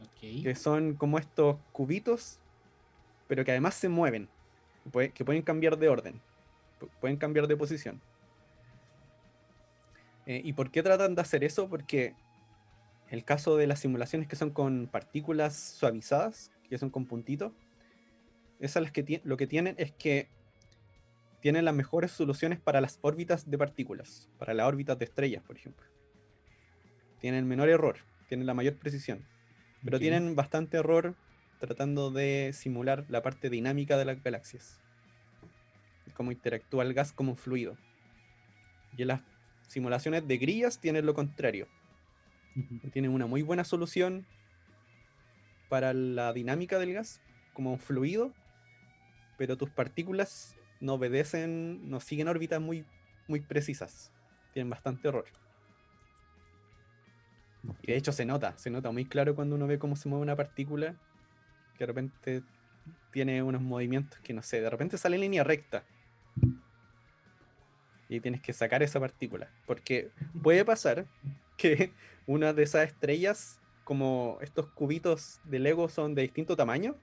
Ok. que son como estos cubitos, pero que además se mueven, que pueden cambiar de orden, pueden cambiar de posición. ¿Y por qué tratan de hacer eso? Porque el caso de las simulaciones que son con partículas suavizadas, que son con puntitos, esas lo que tienen es que tienen las mejores soluciones para las órbitas de partículas, para las órbitas de estrellas, por ejemplo. Tienen el menor error, tienen la mayor precisión, pero Ok. tienen bastante error tratando de simular la parte dinámica de las galaxias, cómo interactúa el gas como un fluido. Y en las simulaciones de grillas tienen lo contrario, Ujú. tienen una muy buena solución para la dinámica del gas como un fluido, pero tus partículas no obedecen, no siguen órbitas muy precisas, tienen bastante error. Y de Ok. hecho se nota muy claro cuando uno ve cómo se mueve una partícula, que de repente tiene unos movimientos que no sé, de repente sale en línea recta y tienes que sacar esa partícula. Porque puede pasar que una de esas estrellas, como estos cubitos de Lego son de distinto tamaño,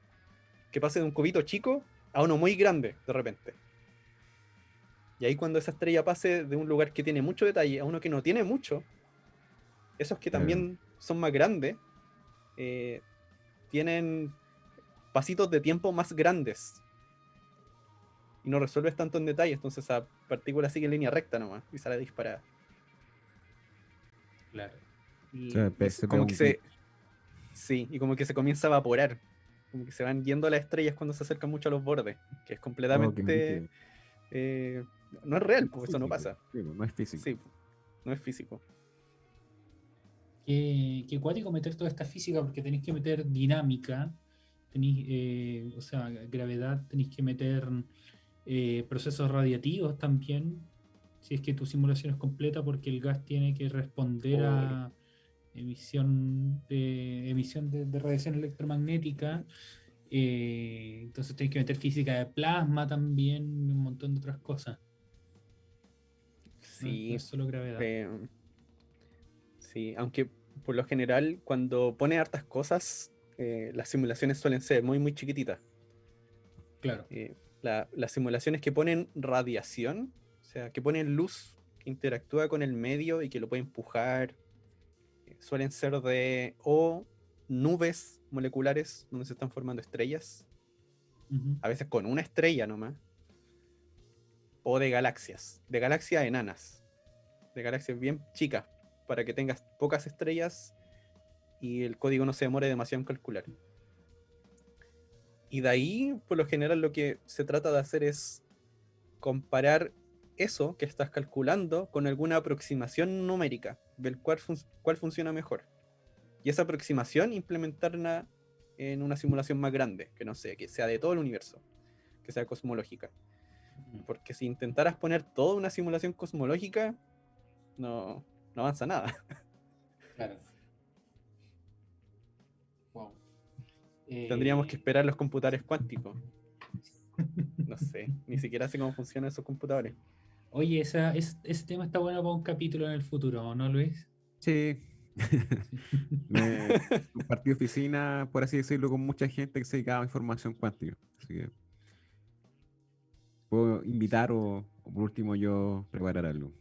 que pase de un cubito chico a uno muy grande de repente. Y ahí cuando esa estrella pase de un lugar que tiene mucho detalle a uno que no tiene mucho, esos que Claro. también son más grandes, eh, tienen pasitos de tiempo más grandes y no resuelves tanto en detalle, entonces esa partícula sigue en línea recta nomás y sale disparada. Claro. O sea, Y es se pega como que un glitch. sí, y como que se comienza a evaporar, como que se van yendo las estrellas cuando se acercan mucho a los bordes, que es Oh, qué completamente, brígido. eh, no es real, No es pues eso no físico. pasa. Sí, no es físico. Sí, no es físico. Qué cuático meter toda esta física porque tenéis que meter dinámica, tenéis, o sea, gravedad, tenéis que meter procesos radiativos también, si es que tu simulación es completa, porque el gas tiene que responder Hoy. a emisión de radiación electromagnética. Entonces tenéis que meter física de plasma también, y un montón de otras cosas. No es Sí, solo gravedad. eh, sí, aunque por lo general cuando pone hartas cosas, las simulaciones suelen ser muy chiquititas. Claro. Las simulaciones que ponen radiación, o sea, que ponen luz que interactúa con el medio y que lo puede empujar, suelen ser de o nubes moleculares donde se están formando estrellas, Ujú. a veces con una estrella nomás, o de galaxias enanas, de galaxias bien chicas, para que tengas pocas estrellas y el código no se demore demasiado en calcular. Y de ahí, por lo general, lo que se trata de hacer es comparar eso que estás calculando con alguna aproximación numérica, ver cuál funciona mejor. Y esa aproximación implementarla en una simulación más grande, que no sé, que sea de todo el universo, que sea cosmológica. Porque si intentaras poner toda una simulación cosmológica, no avanza nada. Claro. Wow. Tendríamos que esperar los computadores cuánticos. No sé, ni siquiera sé cómo funcionan esos computadores. Oye, ese tema está bueno para un capítulo en el futuro, ¿no, Luis? Sí. Sí. Me compartí oficina, por así decirlo, con mucha gente que se dedicaba a información cuántica. Así que puedo invitar o por último yo preparar algo.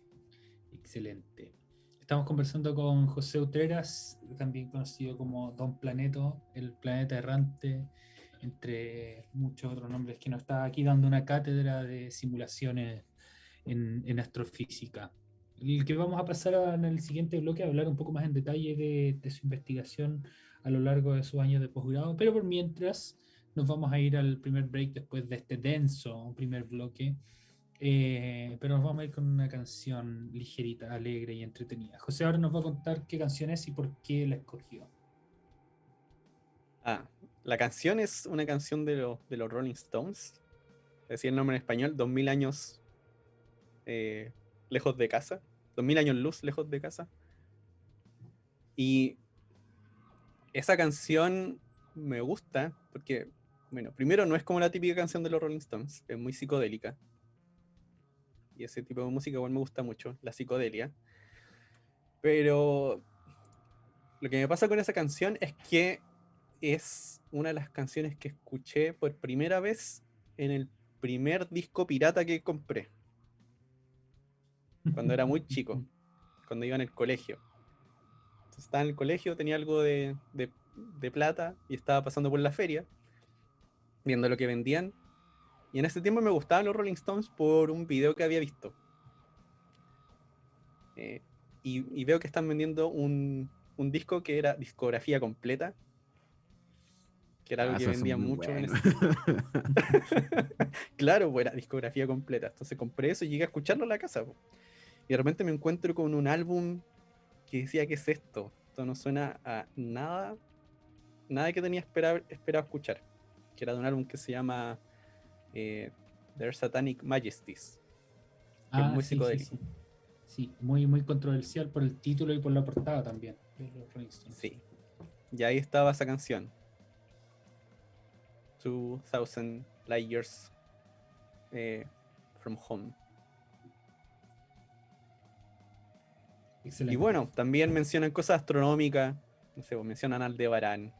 Excelente. Estamos conversando con José Utreras, también conocido como Don Planeto, el planeta errante, entre muchos otros nombres, que nos está aquí dando una cátedra de simulaciones en astrofísica. El que vamos a pasar en el siguiente bloque a hablar un poco más en detalle de su investigación a lo largo de sus años de posgrado, pero por mientras nos vamos a ir al primer break después de este denso primer bloque, pero nos vamos a ir con una canción ligerita, alegre y entretenida. José ahora nos va a contar qué canción es y por qué la escogió. Ah, la canción es una canción de los Rolling Stones. Decía el nombre en español, 2000 años eh, lejos de casa. 2000 años luz lejos de casa. Y esa canción me gusta porque Bueno, primero no es como la típica canción de los Rolling Stones, es muy psicodélica. Y ese tipo de música igual me gusta mucho, la psicodelia. Pero lo que me pasa con esa canción es que es una de las canciones que escuché por primera vez en el primer disco pirata que compré, cuando era muy chico, cuando iba en el colegio. Entonces estaba en el colegio, tenía algo de plata y estaba pasando por la feria, viendo lo que vendían. Y en ese tiempo me gustaban los Rolling Stones por un video que había visto. Eh, y veo que están vendiendo un disco que era discografía completa, que era algo Ah, que esos son vendían muy mucho en buenos. ese tiempo. Claro, pues era discografía completa. Entonces compré eso y llegué a escucharlo en la casa, po. Y de repente me encuentro con un álbum que decía, ¿qué es esto? Esto no suena a nada, nada que tenía esperado escuchar. Que era de un álbum que se llama Their Satanic Majesties, que es Ah, muy sí, sí, psicodélico. sí. Sí, muy, muy controversial por el título y por la portada también de los Rolling Stones. Sí. Y ahí estaba esa canción, 2000 Light Years eh, from Home. Y Excelente. bueno, también mencionan cosas astronómicas, no sé, pues mencionan Aldebarán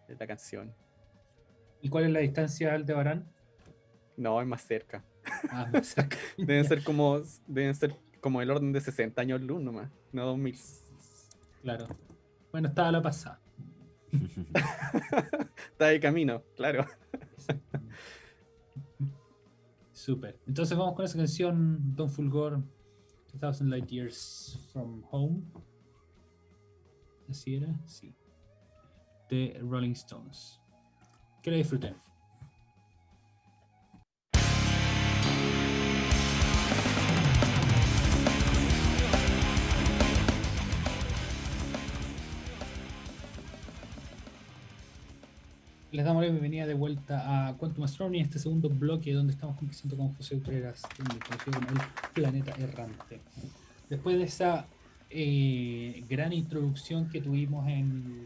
en la canción. ¿Y cuál es la distancia de Aldebarán? No, es más cerca. Ah, más cerca. Deben Ya. ser como, deben ser como el orden de 60 años luz nomás, no 2000. Claro. Bueno, estaba a la pasada. Está de camino, claro. Exactamente. Súper. Entonces vamos con esa canción, Don Fulgor, 2000 Light Years from Home. ¿Así era? Sí. De Rolling Stones. Que la disfruten. Les damos la bienvenida de vuelta a Quantum Astronomy, este segundo bloque donde estamos conversando con José Utreras, conocido como el planeta errante. Después de esa gran introducción que tuvimos en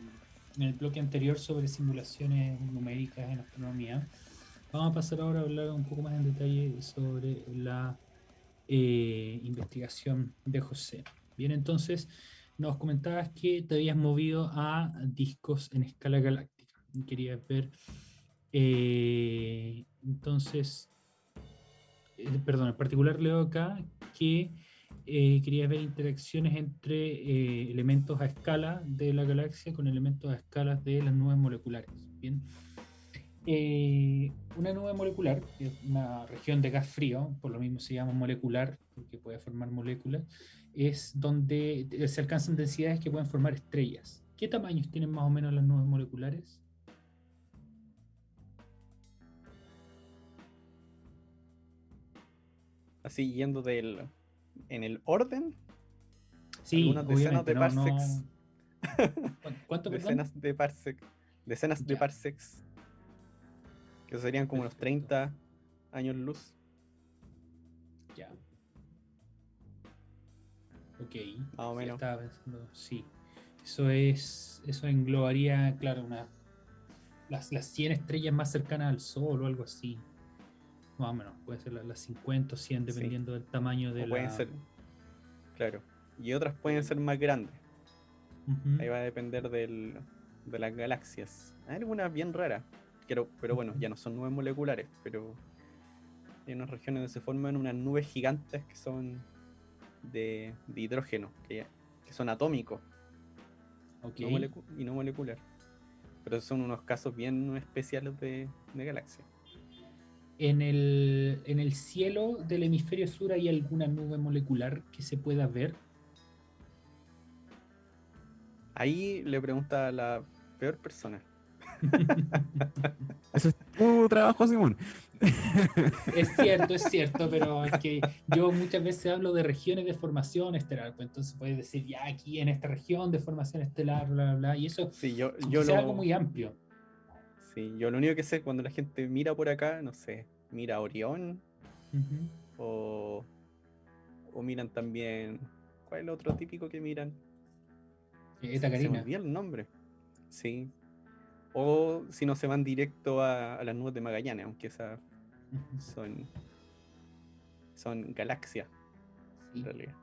el bloque anterior sobre simulaciones numéricas en astronomía, vamos a pasar ahora a hablar un poco más en detalle sobre la investigación de José. Bien, entonces nos comentabas que te habías movido a discos en escala galáctica. Querías ver, entonces, perdón, en particular leo acá que querías ver interacciones entre elementos a escala de la galaxia con elementos a escala de las nubes moleculares. Bien. Una nube molecular, que es una región de gas frío, por lo mismo se llama molecular, porque puede formar moléculas, es donde se alcanzan densidades que pueden formar estrellas. ¿Qué tamaños tienen más o menos las nubes moleculares? Así yendo en el orden, Sí, algunas decenas obviamente, de no, no. parsecs, ¿Cuánto, perdón? decenas de parsecs, decenas de Ya, parsecs, que serían como unos perfecto. 30 años luz. Ya, ok. Más o Ya menos. estaba pensando, sí. Eso englobaría, claro, las 100 estrellas más cercanas al Sol o algo así. Más o menos, puede ser las 50 o 100 Sí. dependiendo del tamaño de O pueden la... ser, claro. Y otras del pueden ser más grandes. Ujú, Ahí va a depender de las galaxias. Hay algunas bien raras. Pero bueno, ujú. ya no son nubes moleculares, pero hay unas regiones donde se forman unas nubes gigantes que son de hidrógeno, que son atómicos, Ok. y no molecular. Pero son unos casos bien especiales de galaxias. En el cielo del hemisferio sur hay alguna nube molecular que se pueda ver? Ahí le pregunta a la peor persona. Eso es tu trabajo, Simón. Es cierto, pero es que yo muchas veces hablo de regiones de formación estelar, pues entonces puedes decir, ya aquí en esta región de formación estelar, bla, bla, bla, y eso, Sí, aunque sea algo muy amplio. sí, yo lo único que sé cuando la gente mira por acá, no sé, mira a Orión Ujú. o, o miran también, ¿cuál es el otro típico que miran? Eta Se me Carina. olvida el nombre. Sí, o si no se van directo a las nubes de Magallanes, aunque esas Ujú. son galaxias en Sí. realidad.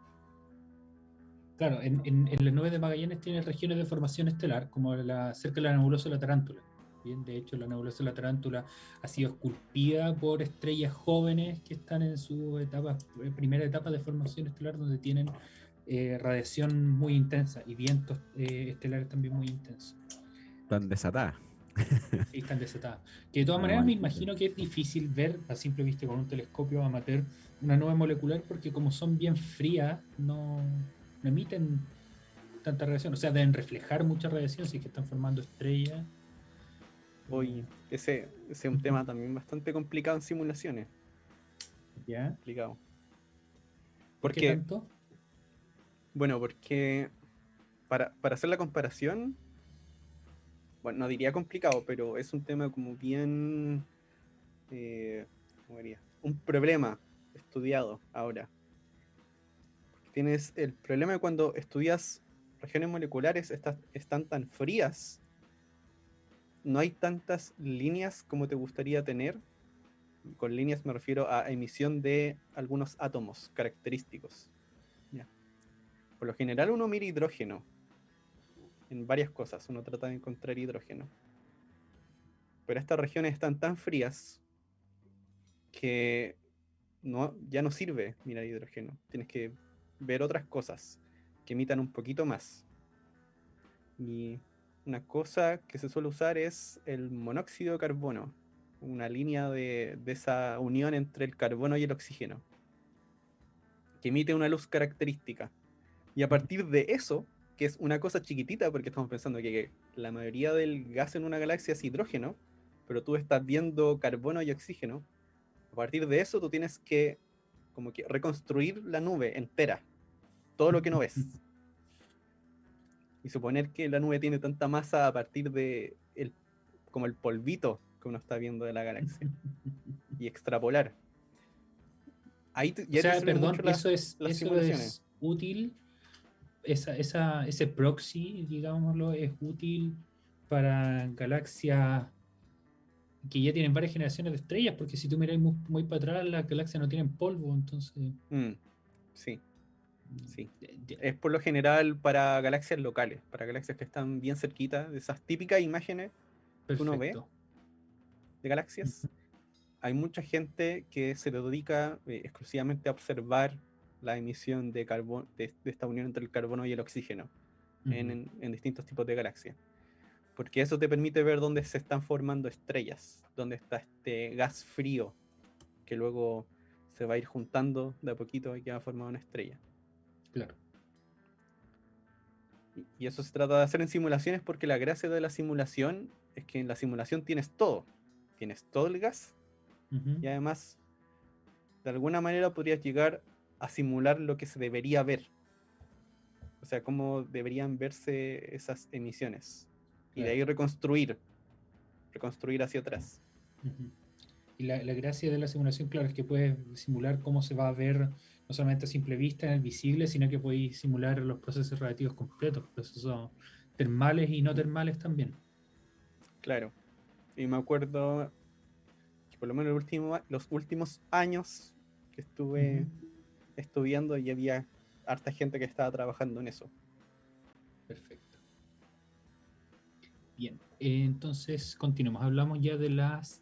Claro, en las nubes de Magallanes tienen regiones de formación estelar, como cerca de la nebulosa de la Tarántula. Bien, de hecho, la nebulosa de la Tarántula ha sido esculpida por estrellas jóvenes que están en su primera etapa de formación estelar, donde tienen radiación muy intensa y vientos estelares también muy intensos. Tan desatada. Sí, están desatadas. Que de todas Una maneras me maldita. imagino que es difícil ver a simple vista con un telescopio amateur una nube molecular porque como son bien frías, no emiten tanta radiación. O sea, deben reflejar mucha radiación si es que están formando estrellas. Pero, Hoy ese es un tema también bastante complicado en simulaciones. ¿ya? Complicado. ¿Por qué Porque, tanto? bueno, porque para hacer la comparación, bueno, no diría complicado, pero es un tema como bien, ¿cómo diría? Un problema estudiado ahora. Tienes el problema de cuando estudias regiones moleculares, están tan frías, no hay tantas líneas como te gustaría tener. Con líneas me refiero a emisión de algunos átomos característicos. ¿Ya? Por lo general uno mira hidrógeno en varias cosas, uno trata de encontrar hidrógeno. Pero estas regiones están tan frías que ya no sirve mirar hidrógeno. Tienes que ver otras cosas que emitan un poquito más. Y una cosa que se suele usar es el monóxido de carbono, una línea de esa unión entre el carbono y el oxígeno, que emite una luz característica. Y a partir de eso, que es una cosa chiquitita, porque estamos pensando que la mayoría del gas en una galaxia es hidrógeno, pero tú estás viendo carbono y oxígeno, a partir de eso tú tienes que como que reconstruir la nube entera, todo lo que no ves. Y suponer que la nube tiene tanta masa a partir de como el polvito que uno está viendo de la galaxia. Y extrapolar. O Ya te sea, sirven perdón, mucho las eso simulaciones. es útil, ese proxy, digámoslo, es útil para galaxias que ya tienen varias generaciones de estrellas, porque si tú miras muy para atrás, las galaxias no tienen polvo, entonces... Mm, sí, sí. Ya, Es por lo general para galaxias locales, para galaxias que están bien cerquitas, de esas típicas imágenes que uno ve perfecto. de galaxias. Hay mucha gente que se dedica exclusivamente a observar la emisión de carbón, de esta unión entre el carbono y el oxígeno Ujú. en distintos tipos de galaxias. Porque eso te permite ver dónde se están formando estrellas, dónde está este gas frío que luego se va a ir juntando de a poquito y que va a formar una estrella. Claro. Y eso se trata de hacer en simulaciones porque la gracia de la simulación es que en la simulación tienes todo. Tienes todo el gas Ujú. y además de alguna manera podrías llegar a simular lo que se debería ver. O sea, cómo deberían verse esas emisiones. Y de Claro. ahí reconstruir hacia atrás. Ujú. Y la gracia de la simulación, claro, es que puedes simular cómo se va a ver no solamente a simple vista en el visible, sino que podéis simular los procesos radiativos completos, procesos termales y no termales también. Claro. Y me acuerdo que por lo menos los últimos años que Ujú. estuve estudiando y había harta gente que estaba trabajando en eso. Perfecto. Bien, entonces continuamos. Hablamos ya de las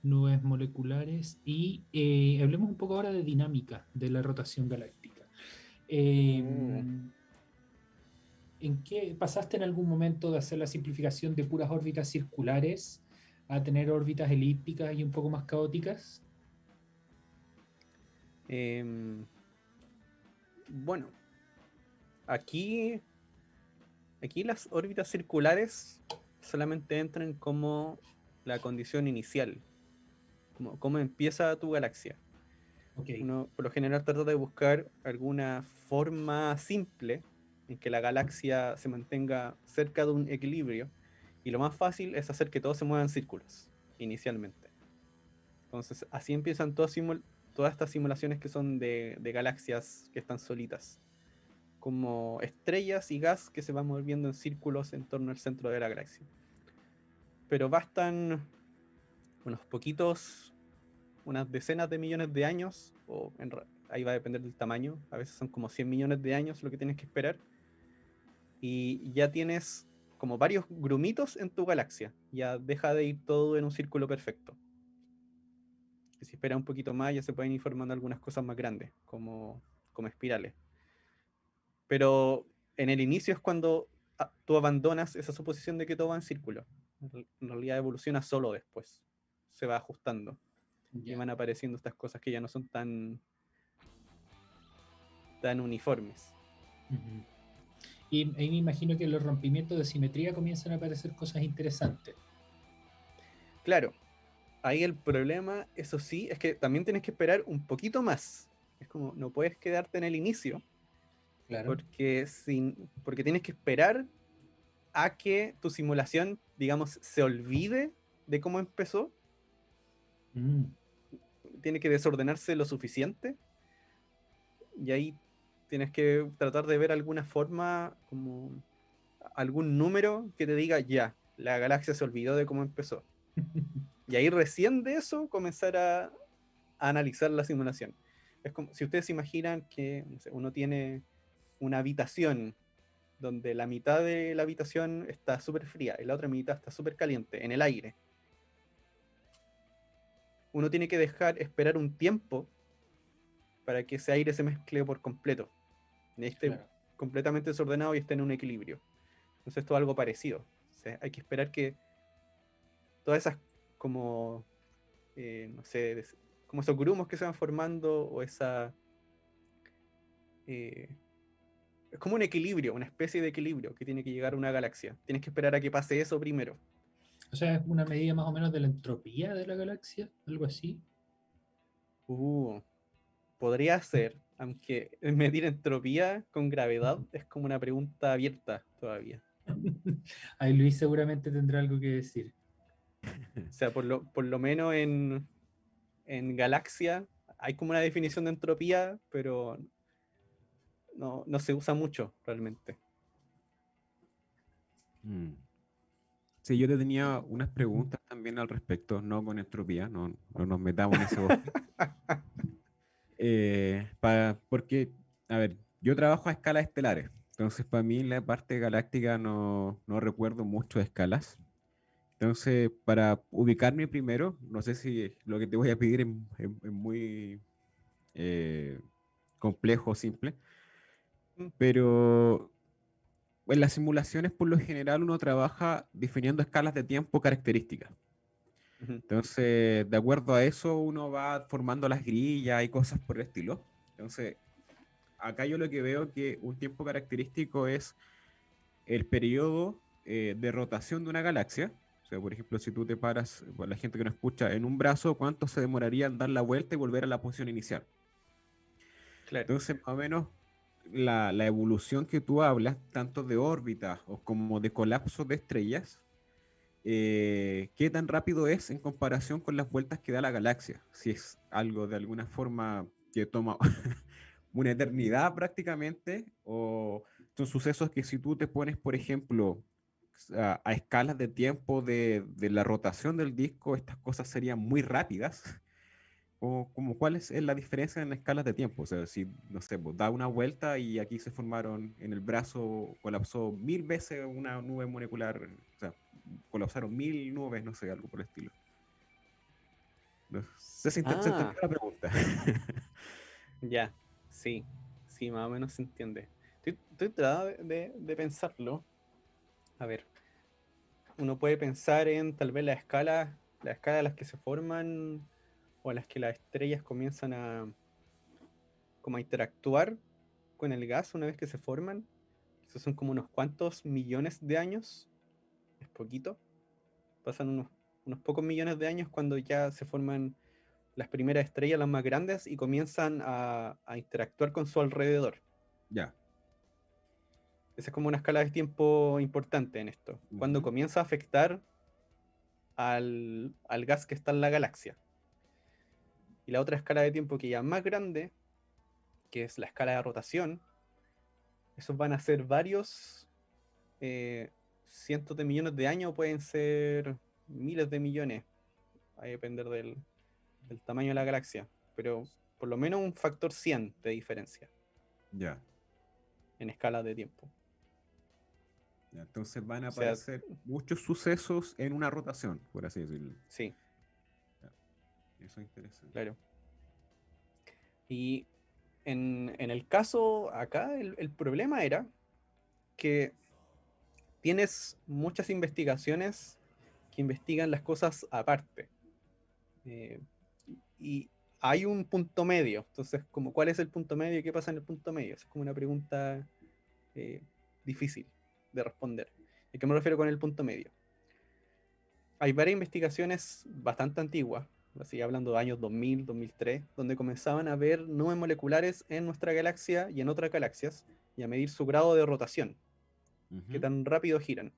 nubes moleculares y hablemos un poco ahora de dinámica de la rotación galáctica. Eh, Uh, ¿En qué pasaste en algún momento de hacer la simplificación de puras órbitas circulares a tener órbitas elípticas y un poco más caóticas? em, bueno, aquí, aquí las órbitas circulares solamente entran como la condición inicial, como cómo empieza tu galaxia. Ok, Uno por lo general trata de buscar alguna forma simple en que la galaxia se mantenga cerca de un equilibrio y lo más fácil es hacer que todo se mueva en círculos inicialmente. Entonces así empiezan todas estas simulaciones que son de galaxias que están solitas, como estrellas y gas que se van moviendo en círculos en torno al centro de la galaxia. pero bastan unos poquitos, unas decenas de millones de años, ahí va a depender del tamaño, a veces son como 100 millones de años lo que tienes que esperar, y ya tienes como varios grumitos en tu galaxia, ya deja de ir todo en un círculo perfecto. Y si esperas un poquito más, ya se pueden ir formando algunas cosas más grandes, como espirales. Pero en el inicio es cuando tú abandonas esa suposición de que todo va en círculo. En realidad evoluciona solo después. Se va ajustando. Y Ya. van apareciendo estas cosas que ya no son tan uniformes. Ujú. Y ahí me imagino que en los rompimientos de simetría comienzan a aparecer cosas interesantes. Claro, ahí el problema, eso sí, es que también tienes que esperar un poquito más. Es como, no puedes quedarte en el inicio, Claro. porque tienes que esperar a que tu simulación, digamos, se olvide de cómo empezó. Mm, Tiene que desordenarse lo suficiente. Y ahí tienes que tratar de ver alguna forma, como algún número que te diga, ya, la galaxia se olvidó de cómo empezó. Y ahí recién de eso comenzar a analizar la simulación. Es como si ustedes se imaginan que no sé, uno tiene una habitación donde la mitad de la habitación está súper fría y la otra mitad está súper caliente, en el aire. Uno tiene que esperar un tiempo para que ese aire se mezcle por completo y esté claro. completamente desordenado y esté en un equilibrio. Entonces esto es algo parecido. O sea, hay que esperar que todas esas como, no sé, como esos grumos que se van formando o eh, es como un equilibrio, una especie de equilibrio que tiene que llegar a una galaxia. Tienes que esperar a que pase eso primero. O sea, es una medida más o menos de la entropía de la galaxia, algo así. Uh, Podría ser, aunque medir entropía con gravedad es como una pregunta abierta todavía. Ahí Luis seguramente tendrá algo que decir. O sea, por lo menos en galaxia hay como una definición de entropía, pero no se usa mucho realmente. Mm. Sí, yo te tenía unas preguntas también al respecto, no con entropía, no nos metamos en ese bosque. Porque, a ver, yo trabajo a escalas estelares, entonces para mí la parte galáctica no recuerdo mucho de escalas. Entonces, para ubicarme primero, no sé si lo que te voy a pedir es muy eh, complejo o simple, Mm, pero en las simulaciones por lo general uno trabaja definiendo escalas de tiempo características. ujú. Entonces, de acuerdo a eso, uno va formando las grillas y cosas por el estilo. Entonces, acá yo lo que veo que un tiempo característico es el periodo de rotación de una galaxia. O sea, por ejemplo, si tú te paras, para la gente que no escucha, en un brazo, ¿cuánto se demoraría en dar la vuelta y volver a la posición inicial? Claro. Entonces, más o menos, la evolución que tú hablas, tanto de órbita o como de colapso de estrellas, qué tan rápido es en comparación con las vueltas que da la galaxia. Si es algo de alguna forma que toma una eternidad prácticamente, o son sucesos que si tú te pones, por ejemplo, a escalas de tiempo de la rotación del disco, estas cosas serían muy rápidas. O como cuál es la diferencia en escalas de tiempo. O sea, si, no sé, pues, da una vuelta y aquí se formaron en el brazo, colapsó 1000 veces una nube molecular, o sea, colapsaron 1000 nubes, no sé, algo por el estilo. No sé si se Ah, entendió la pregunta. ya. Sí, sí, más o menos se entiende. Estoy tratando de pensarlo. A ver, uno puede pensar en tal vez la escala a las que se forman o a las que las estrellas comienzan como a interactuar con el gas una vez que se forman. Esos son como unos cuantos millones de años. Es poquito. Pasan unos pocos millones de años cuando ya se forman las primeras estrellas, las más grandes, y comienzan a interactuar con su alrededor. Ya. Esa es como una escala de tiempo importante en esto. Cuando Ujú. comienza a afectar al gas que está en la galaxia. Y la otra escala de tiempo que ya es más grande, que es la escala de rotación, esos van a ser varios cientos de millones de años, pueden ser. miles de millones, va a depender del tamaño de la galaxia, pero por lo menos un factor 100 de diferencia Ya. en escala de tiempo. Ya, entonces van a O sea, aparecer muchos sucesos en una rotación, por así decirlo. sí, Ya, eso es interesante. claro. Y en el caso acá, el problema era que tienes muchas investigaciones que investigan las cosas aparte. Eh, y hay un punto medio. Entonces, como, ¿cuál es el punto medio y qué pasa en el punto medio? Es como una pregunta eh, difícil de responder. ¿A qué me refiero con el punto medio? Hay varias investigaciones bastante antiguas, así hablando de años 2000, 2003, donde comenzaban a ver nubes moleculares en nuestra galaxia y en otras galaxias y a medir su grado de rotación, qué Ujú. tan rápido giran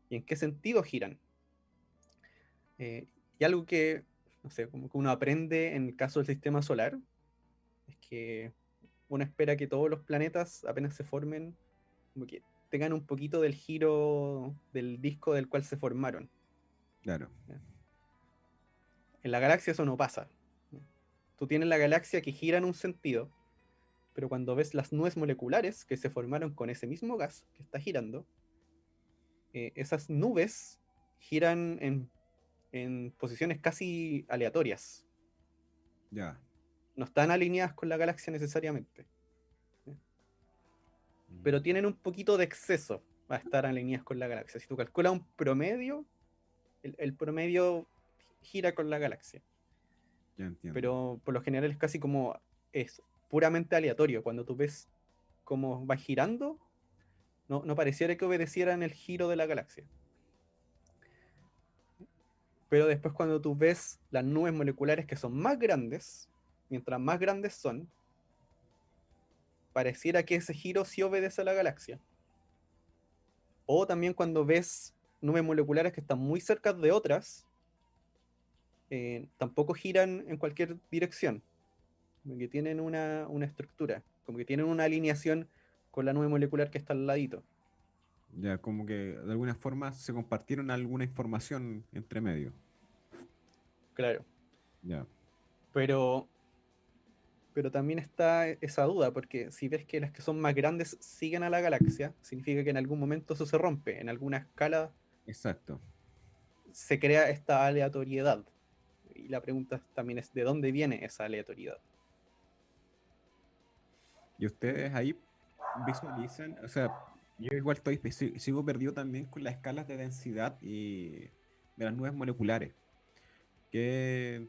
y en qué sentido giran. Y algo que, no sé, como que uno aprende en el caso del sistema solar, es que uno espera que todos los planetas apenas se formen, como que tengan un poquito del giro del disco del cual se formaron. Claro. ¿Ya? En la galaxia eso no pasa. ¿Ya? Tú tienes la galaxia que gira en un sentido, pero cuando ves las nubes moleculares que se formaron con ese mismo gas que está girando, esas nubes giran en posiciones casi aleatorias. Ya. No están alineadas con la galaxia necesariamente, ¿ya? Mm, Pero tienen un poquito de exceso a estar alineadas con la galaxia. Si tú calculas un promedio, el promedio gira con la galaxia, ya entiendo. pero por lo general es casi como es puramente aleatorio. Cuando tú ves cómo va girando, no pareciera que obedecieran el giro de la galaxia. Pero después cuando tú ves las nubes moleculares que son más grandes, mientras más grandes son, pareciera que ese giro sí obedece a la galaxia. O también cuando ves nubes moleculares que están muy cerca de otras, tampoco giran en cualquier dirección, como que tienen una estructura, como que tienen una alineación con la nube molecular que está al ladito. Ya, como que de alguna forma se compartieron alguna información entre medio. Claro, Ya. pero, pero también está esa duda, porque si ves que las que son más grandes siguen a la galaxia, significa que en algún momento eso se rompe, en alguna escala Exacto. se crea esta aleatoriedad. Y la pregunta también es, ¿de dónde viene esa aleatoriedad? Y ustedes ahí visualizan, o sea, yo igual sigo perdido también con las escalas de densidad y de las nubes moleculares. ¿Qué,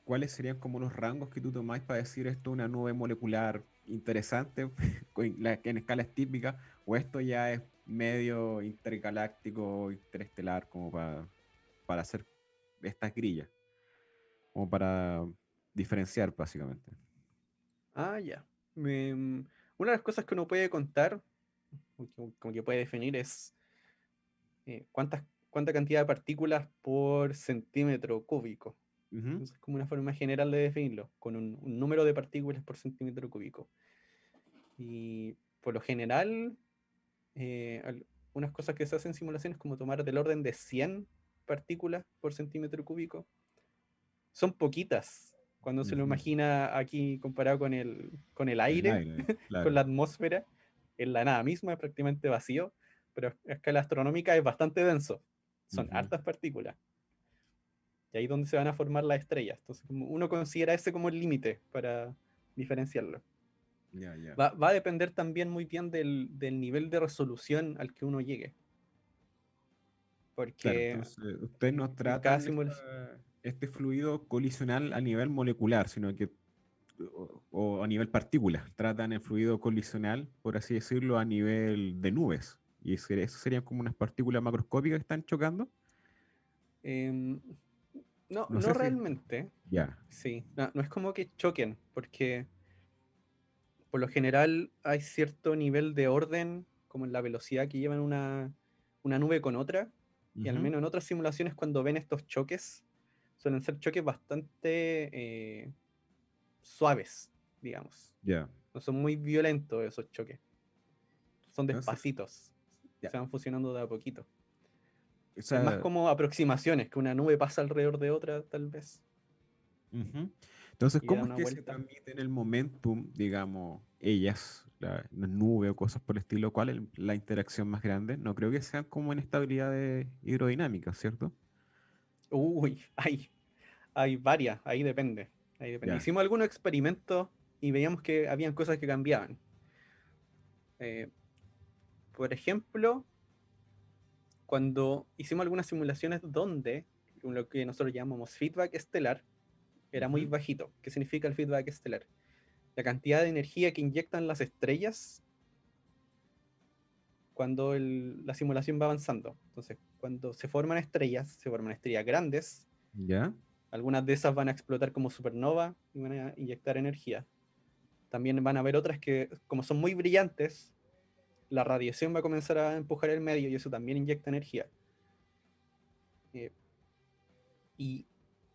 cuáles serían como los rangos que tú tomáis para decir esto es una nube molecular interesante, que en escala es típica, o esto ya es medio intergaláctico, interestelar, como para hacer estas grillas, como para diferenciar básicamente? Ah, ya. Una de las cosas que uno puede contar, como que puede definir, es cuánta cantidad de partículas por centímetro cúbico. Ujú. Es como una forma general de definirlo, con un número de partículas por centímetro cúbico. Y por lo general, unas cosas que se hacen en simulaciones como tomar del orden de 100 partículas por centímetro cúbico. Son poquitas cuando se lo Ujú. imagina aquí comparado con el Con el aire, aire, con claro. la atmósfera, en la nada misma es prácticamente vacío, pero a escala astronómica es bastante denso. Son Ujú. hartas partículas. Y ahí es donde se van a formar las estrellas. Entonces, uno considera ese como el límite para diferenciarlo. Ya, ya. Va a depender también muy bien del nivel de resolución al que uno llegue. Claro, Porque entonces ustedes no en cada tratan simulación. este fluido colisional a nivel molecular, sino que, o a nivel partícula, tratan el fluido colisional, por así decirlo, a nivel de nubes. Y eso serían como unas partículas macroscópicas que están chocando. No, No no sé si... realmente. Ya. Sí, no es como que choquen, porque por lo general hay cierto nivel de orden, como en la velocidad que llevan una nube con otra, y al Ujú. menos en otras simulaciones cuando ven estos choques, suelen ser choques bastante suaves, digamos. Ya. No son muy violentos esos choques, son Entonces, despacitos, ya. se van fusionando de a poquito. O Es más sea, como aproximaciones, que una nube pasa alrededor de otra, tal vez, ujú. Entonces, y da ¿cómo es una que se vuelta. transmiten el momentum, digamos, ellas, la nube o cosas por el estilo? ¿Cuál es la interacción más grande? No creo que sean como en estabilidades hidrodinámicas, ¿cierto? Uy, hay varias, ahí depende. Ahí depende. Ya. Hicimos algunos experimentos y veíamos que habían cosas que cambiaban. Eh, por ejemplo, cuando hicimos algunas simulaciones donde lo que nosotros llamamos feedback estelar era muy Ujú. bajito. ¿Qué significa el feedback estelar? La cantidad de energía que inyectan las estrellas cuando la simulación va avanzando. Entonces, cuando se forman estrellas grandes, ¿Ya? algunas de esas van a explotar como supernova y van a inyectar energía. También van a haber otras que, como son muy brillantes, la radiación va a comenzar a empujar el medio y eso también inyecta energía. Eh, y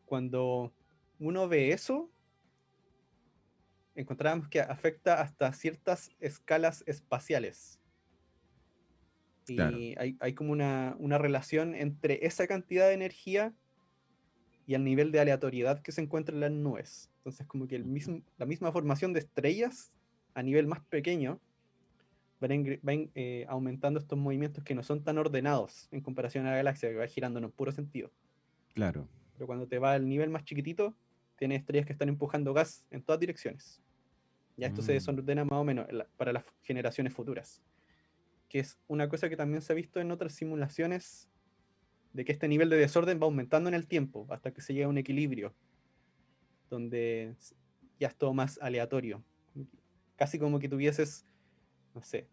cuando uno ve eso, encontramos que afecta hasta ciertas escalas espaciales. Claro. Y hay como una relación entre esa cantidad de energía y el nivel de aleatoriedad que se encuentra en las nubes. Entonces, como que Ujú. la misma formación de estrellas a nivel más pequeño aumentando estos movimientos que no son tan ordenados en comparación a la galaxia, que va girando en un puro sentido. Claro. Pero cuando te va al nivel más chiquitito, tienes estrellas que están empujando gas en todas direcciones. Ya esto se Mm. desordena más o menos para las generaciones futuras. Que es una cosa que también se ha visto en otras simulaciones, de que este nivel de desorden va aumentando en el tiempo hasta que se llega a un equilibrio, donde ya es todo más aleatorio. Casi como que tuvieses, no sé,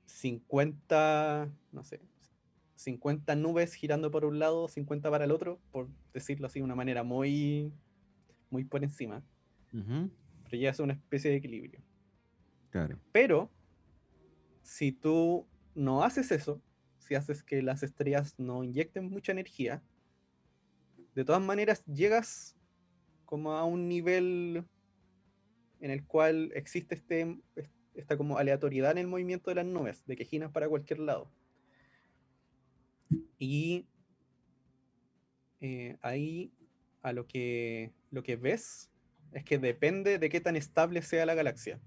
50, no sé, 50 nubes girando por un lado, 50 para el otro, por decirlo así de una manera muy por encima, Ujú. pero llegas a una especie de equilibrio. Claro. Pero si tú no haces eso, si haces que las estrellas no inyecten mucha energía, de todas maneras llegas como a un nivel en el cual existe esta como aleatoriedad en el movimiento de las nubes, de que giran para cualquier lado. Y ahí a lo que ves es que depende de qué tan estable sea la galaxia,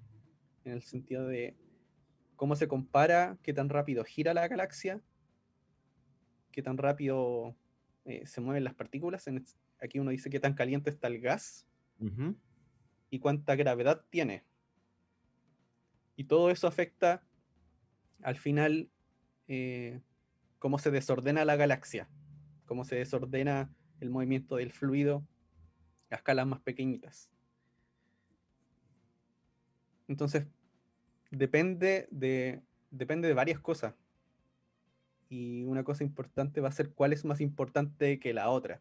en el sentido de cómo se compara, qué tan rápido gira la galaxia, qué tan rápido se mueven las partículas. Aquí uno dice qué tan caliente está el gas Ujú. y cuánta gravedad tiene. Y todo eso afecta al final eh, cómo se desordena la galaxia, cómo se desordena el movimiento del fluido a escalas más pequeñitas. Entonces, depende de varias cosas. Y una cosa importante va a ser cuál es más importante que la otra.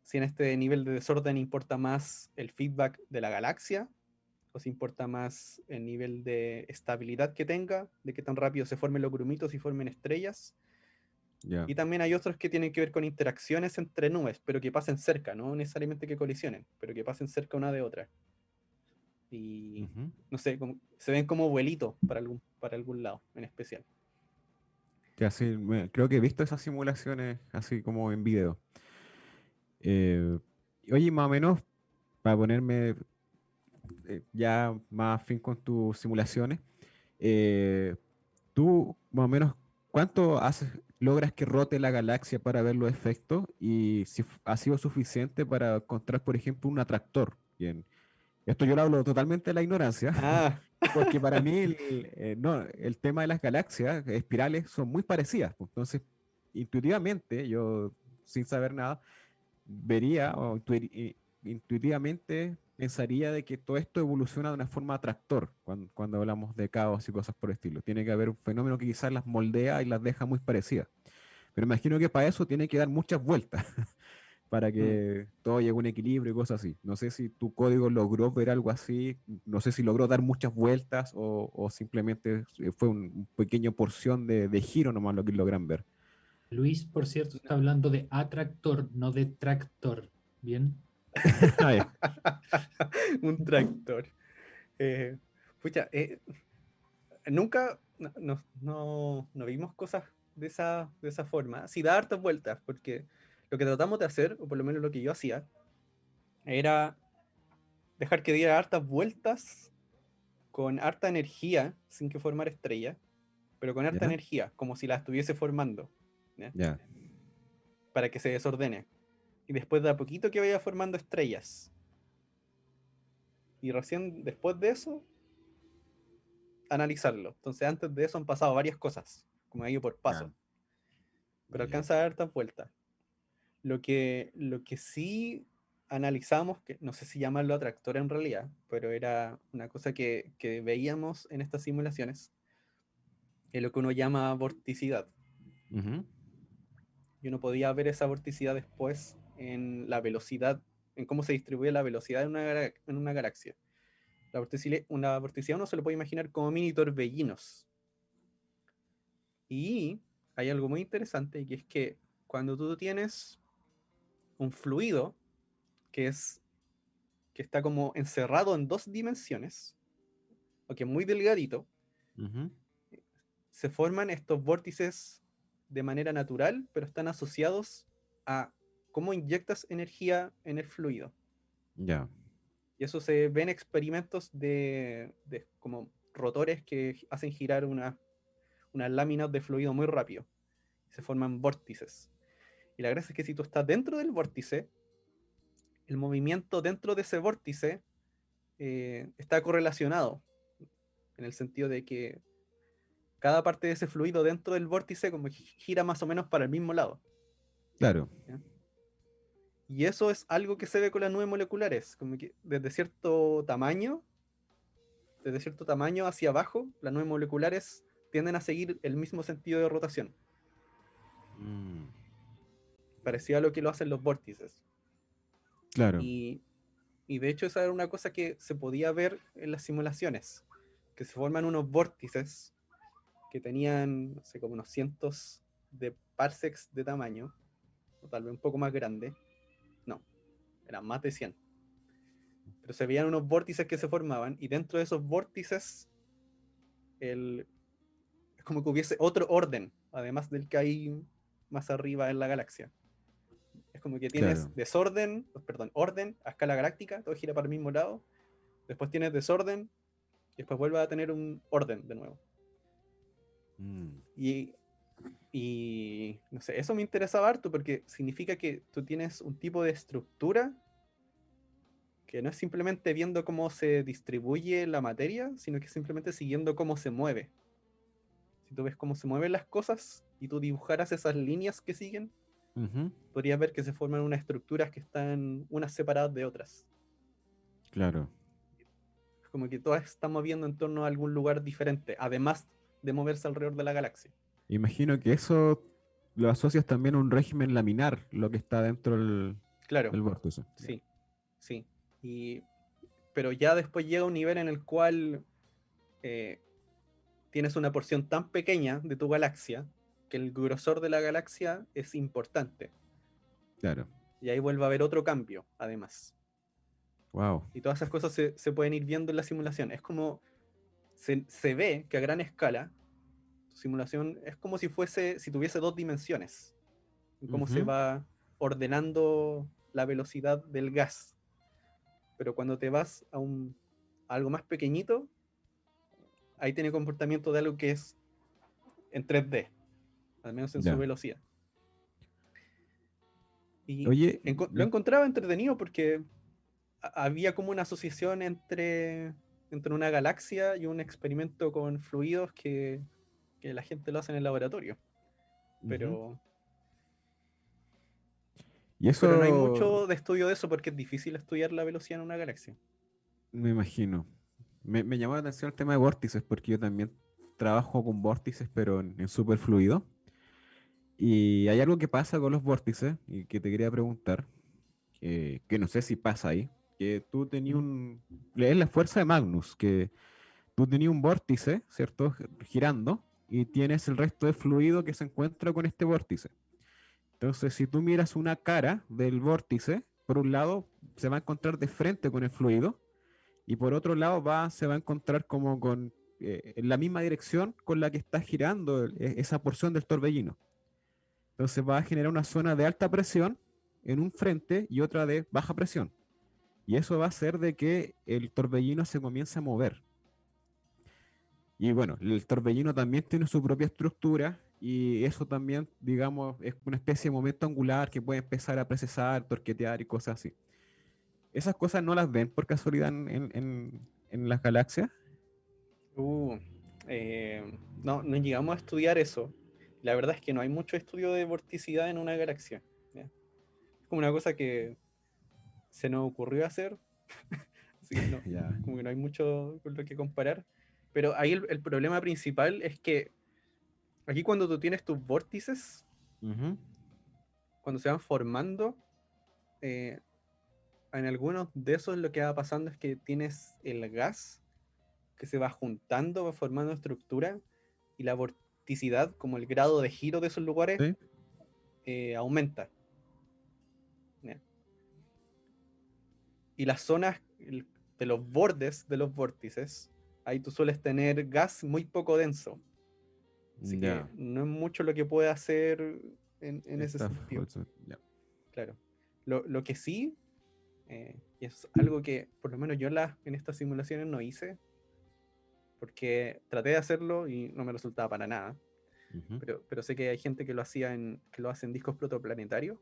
Si en este nivel de desorden importa más el feedback de la galaxia, o si importa más el nivel de estabilidad que tenga, de qué tan rápido se formen los grumitos y formen estrellas. Ya. Y también hay otros que tienen que ver con interacciones entre nubes, pero que pasen cerca, no necesariamente que colisionen, pero que pasen cerca una de otra. Y Ujú. no sé, se ven como vuelitos para algún lado en especial. Que así, creo que he visto esas simulaciones así como en video. Eh, Oye, más o menos, para ponerme ya más fin con tus simulaciones, eh, tú más o menos, ¿cuánto logras que rote la galaxia para ver los efectos? Y si ha sido suficiente para encontrar, por ejemplo, un atractor. Bien, esto yo lo hablo totalmente de la ignorancia, Ah, porque para mí no, el tema de las galaxias espirales son muy parecidas. Pues. Entonces, intuitivamente, yo sin saber nada, vería o intuitivamente pensaría de que todo esto evoluciona de una forma atractor cuando hablamos de caos y cosas por el estilo. Tiene que haber un fenómeno que quizás las moldea y las deja muy parecidas. Pero imagino que para eso tiene que dar muchas vueltas para mm. que todo llegue a un equilibrio y cosas así. No sé si tu código logró ver algo así, no sé si logró dar muchas vueltas o simplemente fue una pequeña porción de giro nomás lo que logran ver. Luis, por cierto, está hablando de atractor, no de tractor. ¿Bien? Ah, ya. Un tractor. Pucha, nunca no vimos cosas de esa forma, sí da hartas vueltas, porque lo que tratamos de hacer, o por lo menos lo que yo hacía, era dejar que diera hartas vueltas con harta energía, sin que formara estrella, pero con harta ¿Ya? energía, como si la estuviese formando, ¿ya? Ya. Para que se desordene. Y después de a poquito que vaya formando estrellas. Y recién después de eso, analizarlo. Entonces antes de eso han pasado varias cosas, como ha ido por Ya. paso, pero Ya. alcanza a dar hartas vueltas. Lo que sí analizamos, que no sé si llamarlo atractor en realidad, pero era una cosa que veíamos en estas simulaciones, es lo que uno llama vorticidad. Ujú. Y uno podía ver esa vorticidad después en la velocidad, en cómo se distribuye la velocidad en una galaxia. Una vorticidad uno se lo puede imaginar como mini torbellinos. Y hay algo muy interesante, que es que cuando tú tienes un fluido que es que está como encerrado en dos dimensiones, o que es muy delgadito, Ujú. se forman estos vórtices de manera natural, pero están asociados a cómo inyectas energía en el fluido. Ya. Y eso se ve en experimentos de como rotores que hacen girar unas láminas de fluido muy rápido. Se forman vórtices. Y la gracia es que si tú estás dentro del vórtice, el movimiento dentro de ese vórtice está correlacionado, en el sentido de que cada parte de ese fluido dentro del vórtice como que gira más o menos para el mismo lado. Claro. ¿Ya? Y eso es algo que se ve con las nubes moleculares, como que desde cierto tamaño hacia abajo, las nubes moleculares tienden a seguir el mismo sentido de rotación, Mm. parecido a lo que lo hacen los vórtices. Claro. Y, y de hecho esa era una cosa que se podía ver en las simulaciones, que se forman unos vórtices que tenían, no sé, como unos cientos de parsecs de tamaño, o tal vez un poco más grande. No, eran más de 100. Pero se veían unos vórtices que se formaban, y dentro de esos vórtices es como que hubiese otro orden, además del que hay más arriba en la galaxia. Es como que tienes Claro. desorden, perdón, orden a escala galáctica, todo gira para el mismo lado. Después tienes desorden, y después vuelve a tener un orden de nuevo. Mm. Y, y no sé, eso me interesaba harto porque significa que tú tienes un tipo de estructura que no es simplemente viendo cómo se distribuye la materia, sino que simplemente siguiendo cómo se mueve. Si tú ves cómo se mueven las cosas y tú dibujaras esas líneas que siguen, Ujú. podrías ver que se forman unas estructuras que están unas separadas de otras. Claro. Es como que todas están moviendo en torno a algún lugar diferente, además de moverse alrededor de la galaxia. Imagino que eso lo asocias también a un régimen laminar, lo que está dentro Claro, del vórtice. Ya. sí, sí. Y, pero ya después llega un nivel en el cual eh, tienes una porción tan pequeña de tu galaxia que el grosor de la galaxia es importante. Claro. Y ahí vuelve a haber otro cambio, además. Wow. Y todas esas cosas se pueden ir viendo en la simulación. Es como se ve que a gran escala tu simulación es como si fuese, si tuviese dos dimensiones, en cómo se va ordenando la velocidad del gas. Pero cuando te vas a algo más pequeñito, ahí tiene comportamiento de algo que es en 3D, al menos en su Ya. velocidad. Y Oye, lo encontraba entretenido porque había como una asociación entre una galaxia y un experimento con fluidos que la gente lo hace en el laboratorio. ujú. Pero, Y pero no hay eso mucho de estudio de eso porque es difícil estudiar la velocidad en una galaxia. me imagino. Me llamó la atención el tema de vórtices, porque yo también trabajo con vórtices, pero en superfluido. Y hay algo que pasa con los vórtices y que te quería preguntar, que no sé si pasa ahí, que tú tenías Ujú. es la fuerza de Magnus, que tú tenías un vórtice, ¿cierto? Girando, y tienes el resto de fluido que se encuentra con este vórtice. Entonces, si tú miras una cara del vórtice, por un lado se va a encontrar de frente con el fluido, y por otro lado se va a encontrar como con en la misma dirección con la que está girando esa porción del torbellino. Entonces va a generar una zona de alta presión en un frente y otra de baja presión. Y eso va a hacer de que el torbellino se comience a mover. Y bueno, el torbellino también tiene su propia estructura y eso también, digamos, es una especie de momento angular que puede empezar a precesar, torquetear y cosas así. Esas cosas no las ven por casualidad en las galaxias. Uh, no, no llegamos a estudiar eso. La verdad es que no hay mucho estudio de vorticidad en una galaxia. ¿Ya? Es como una cosa que se nos ocurrió hacer, así que no, Ya. como que no hay mucho con lo que comparar. Pero ahí el problema principal es que aquí cuando tú tienes tus vórtices, Ujú. cuando se van formando, eh, en algunos de esos lo que va pasando es que tienes el gas que se va juntando, va formando estructura y la vorticidad, como el grado de giro de esos lugares, Sí. aumenta. ¿Ya? Y las zonas de los bordes de los vórtices, ahí tú sueles tener gas muy poco denso. Así que Ya. no es mucho lo que puede hacer en ese Está sentido. ya. Claro. Lo que sí, y es algo que por lo menos yo en estas simulaciones no hice, porque traté de hacerlo y no me resultaba para nada. Ujú. Pero sé que hay gente que lo hacía que lo hace en discos protoplanetarios,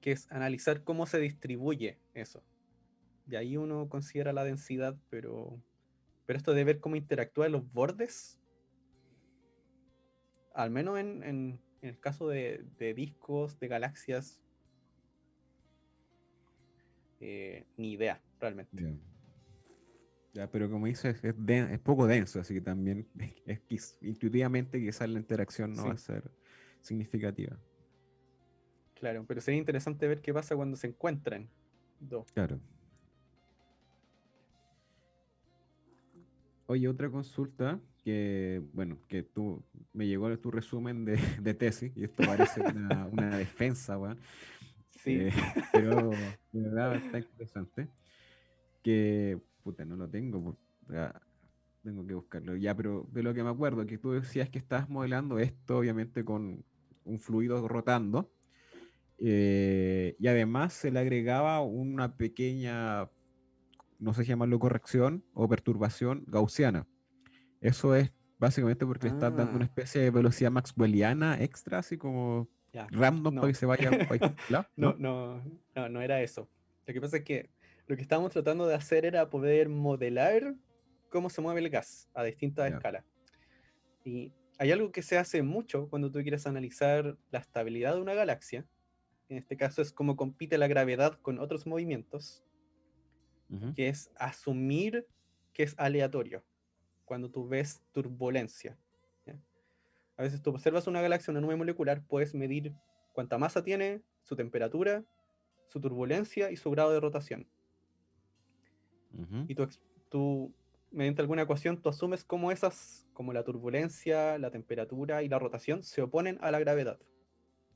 que es analizar cómo se distribuye eso. Y ahí uno considera la densidad, pero esto de ver cómo interactúan los bordes, al menos en el caso de discos, de galaxias, ni idea, realmente. Ya. Ya, pero como dices, es poco denso, así que también intuitivamente quizás la interacción no va a Sí, ser significativa. claro, pero sería interesante ver qué pasa cuando se encuentran dos. Claro. Oye, otra consulta que, bueno, que tú me llegó tu resumen de tesis, y esto parece una defensa, weón. Sí. eh, pero de verdad está interesante. Que, puta, no lo tengo, ah, tengo que buscarlo. Ya, pero de lo que me acuerdo, que tú decías que estabas modelando esto, obviamente, con un fluido rotando, y además se le agregaba una pequeña, no sé si llamarlo corrección o perturbación gaussiana. Eso es básicamente porque le estás dando una Ah, especie de velocidad maxwelliana extra, así como ya. random para No. que se vaya a cualquier lado, No, ¿no? no, no, no era eso. Lo que pasa es que lo que estábamos tratando de hacer era poder modelar cómo se mueve el gas a distintas Ya, escalas. Y hay algo que se hace mucho cuando tú quieres analizar la estabilidad de una galaxia. En este caso es cómo compite la gravedad con otros movimientos, ujú, que es asumir que es aleatorio cuando tú ves turbulencia. ¿Ya? A veces tú observas una galaxia, una nube molecular, puedes medir cuánta masa tiene, su temperatura, su turbulencia y su grado de rotación. ujú. Y tú, mediante alguna ecuación, tú asumes cómo esas, como la turbulencia, la temperatura y la rotación, se oponen a la gravedad.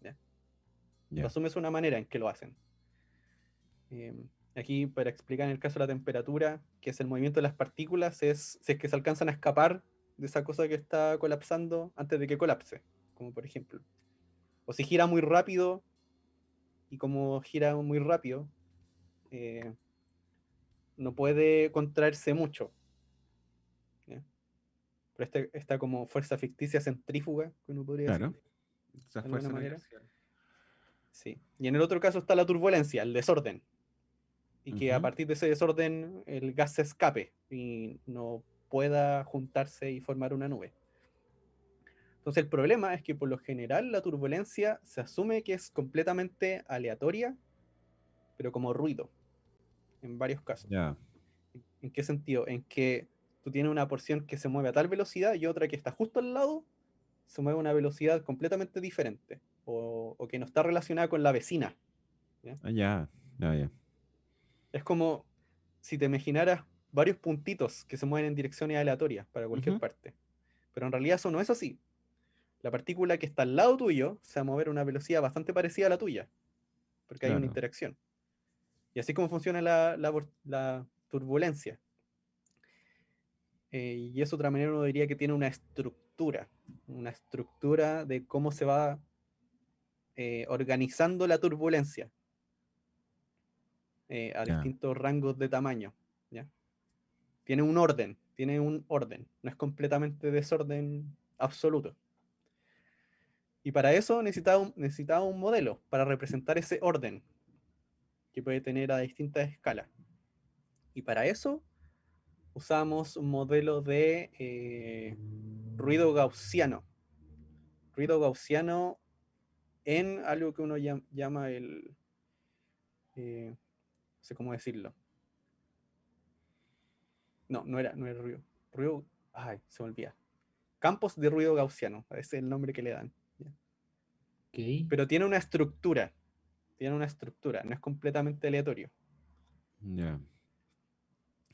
¿Ya? Tú Ya, asumes una manera en que lo hacen. Eh, Aquí, para explicar en el caso de la temperatura, que es el movimiento de las partículas, es si es que se alcanzan a escapar de esa cosa que está colapsando antes de que colapse, como por ejemplo. O si gira muy rápido, y como gira muy rápido, eh, no puede contraerse mucho. ¿Ya? Pero esta como fuerza ficticia centrífuga, que uno podría decir, claro. Esa de alguna fuerza no manera. inercial. Sí. Y en el otro caso está la turbulencia, el desorden. Y que a Ujú. partir de ese desorden el gas se escape y no pueda juntarse y formar una nube. Entonces el problema es que por lo general la turbulencia se asume que es completamente aleatoria, pero como ruido, en varios casos. Ya, ¿En qué sentido? En que tú tienes una porción que se mueve a tal velocidad y otra que está justo al lado se mueve a una velocidad completamente diferente o que no está relacionada con la vecina. ¿Ya? ya, ya, ya. Es como si te imaginaras varios puntitos que se mueven en direcciones aleatorias para cualquier Ujú. parte. Pero en realidad eso no es así. La partícula que está al lado tuyo se va a mover a una velocidad bastante parecida a la tuya, porque hay una Claro. interacción. Y así como funciona la turbulencia. Y es otra manera, uno diría que tiene una estructura de cómo se va organizando la turbulencia a Ya. distintos rangos de tamaño. ¿Ya? Tiene un orden, no es completamente desorden absoluto. Y para eso necesitaba un modelo para representar ese orden que puede tener a distintas escalas. Y para eso usamos un modelo de ruido gaussiano. Ruido gaussiano en algo que uno llama el... no sé cómo decirlo. No era ruido. Ruido... Ay, se me olvida. Campos de ruido gaussiano, ese es el nombre que le dan. ¿Ya? Ok. Pero tiene una estructura, no es completamente aleatorio. Ya.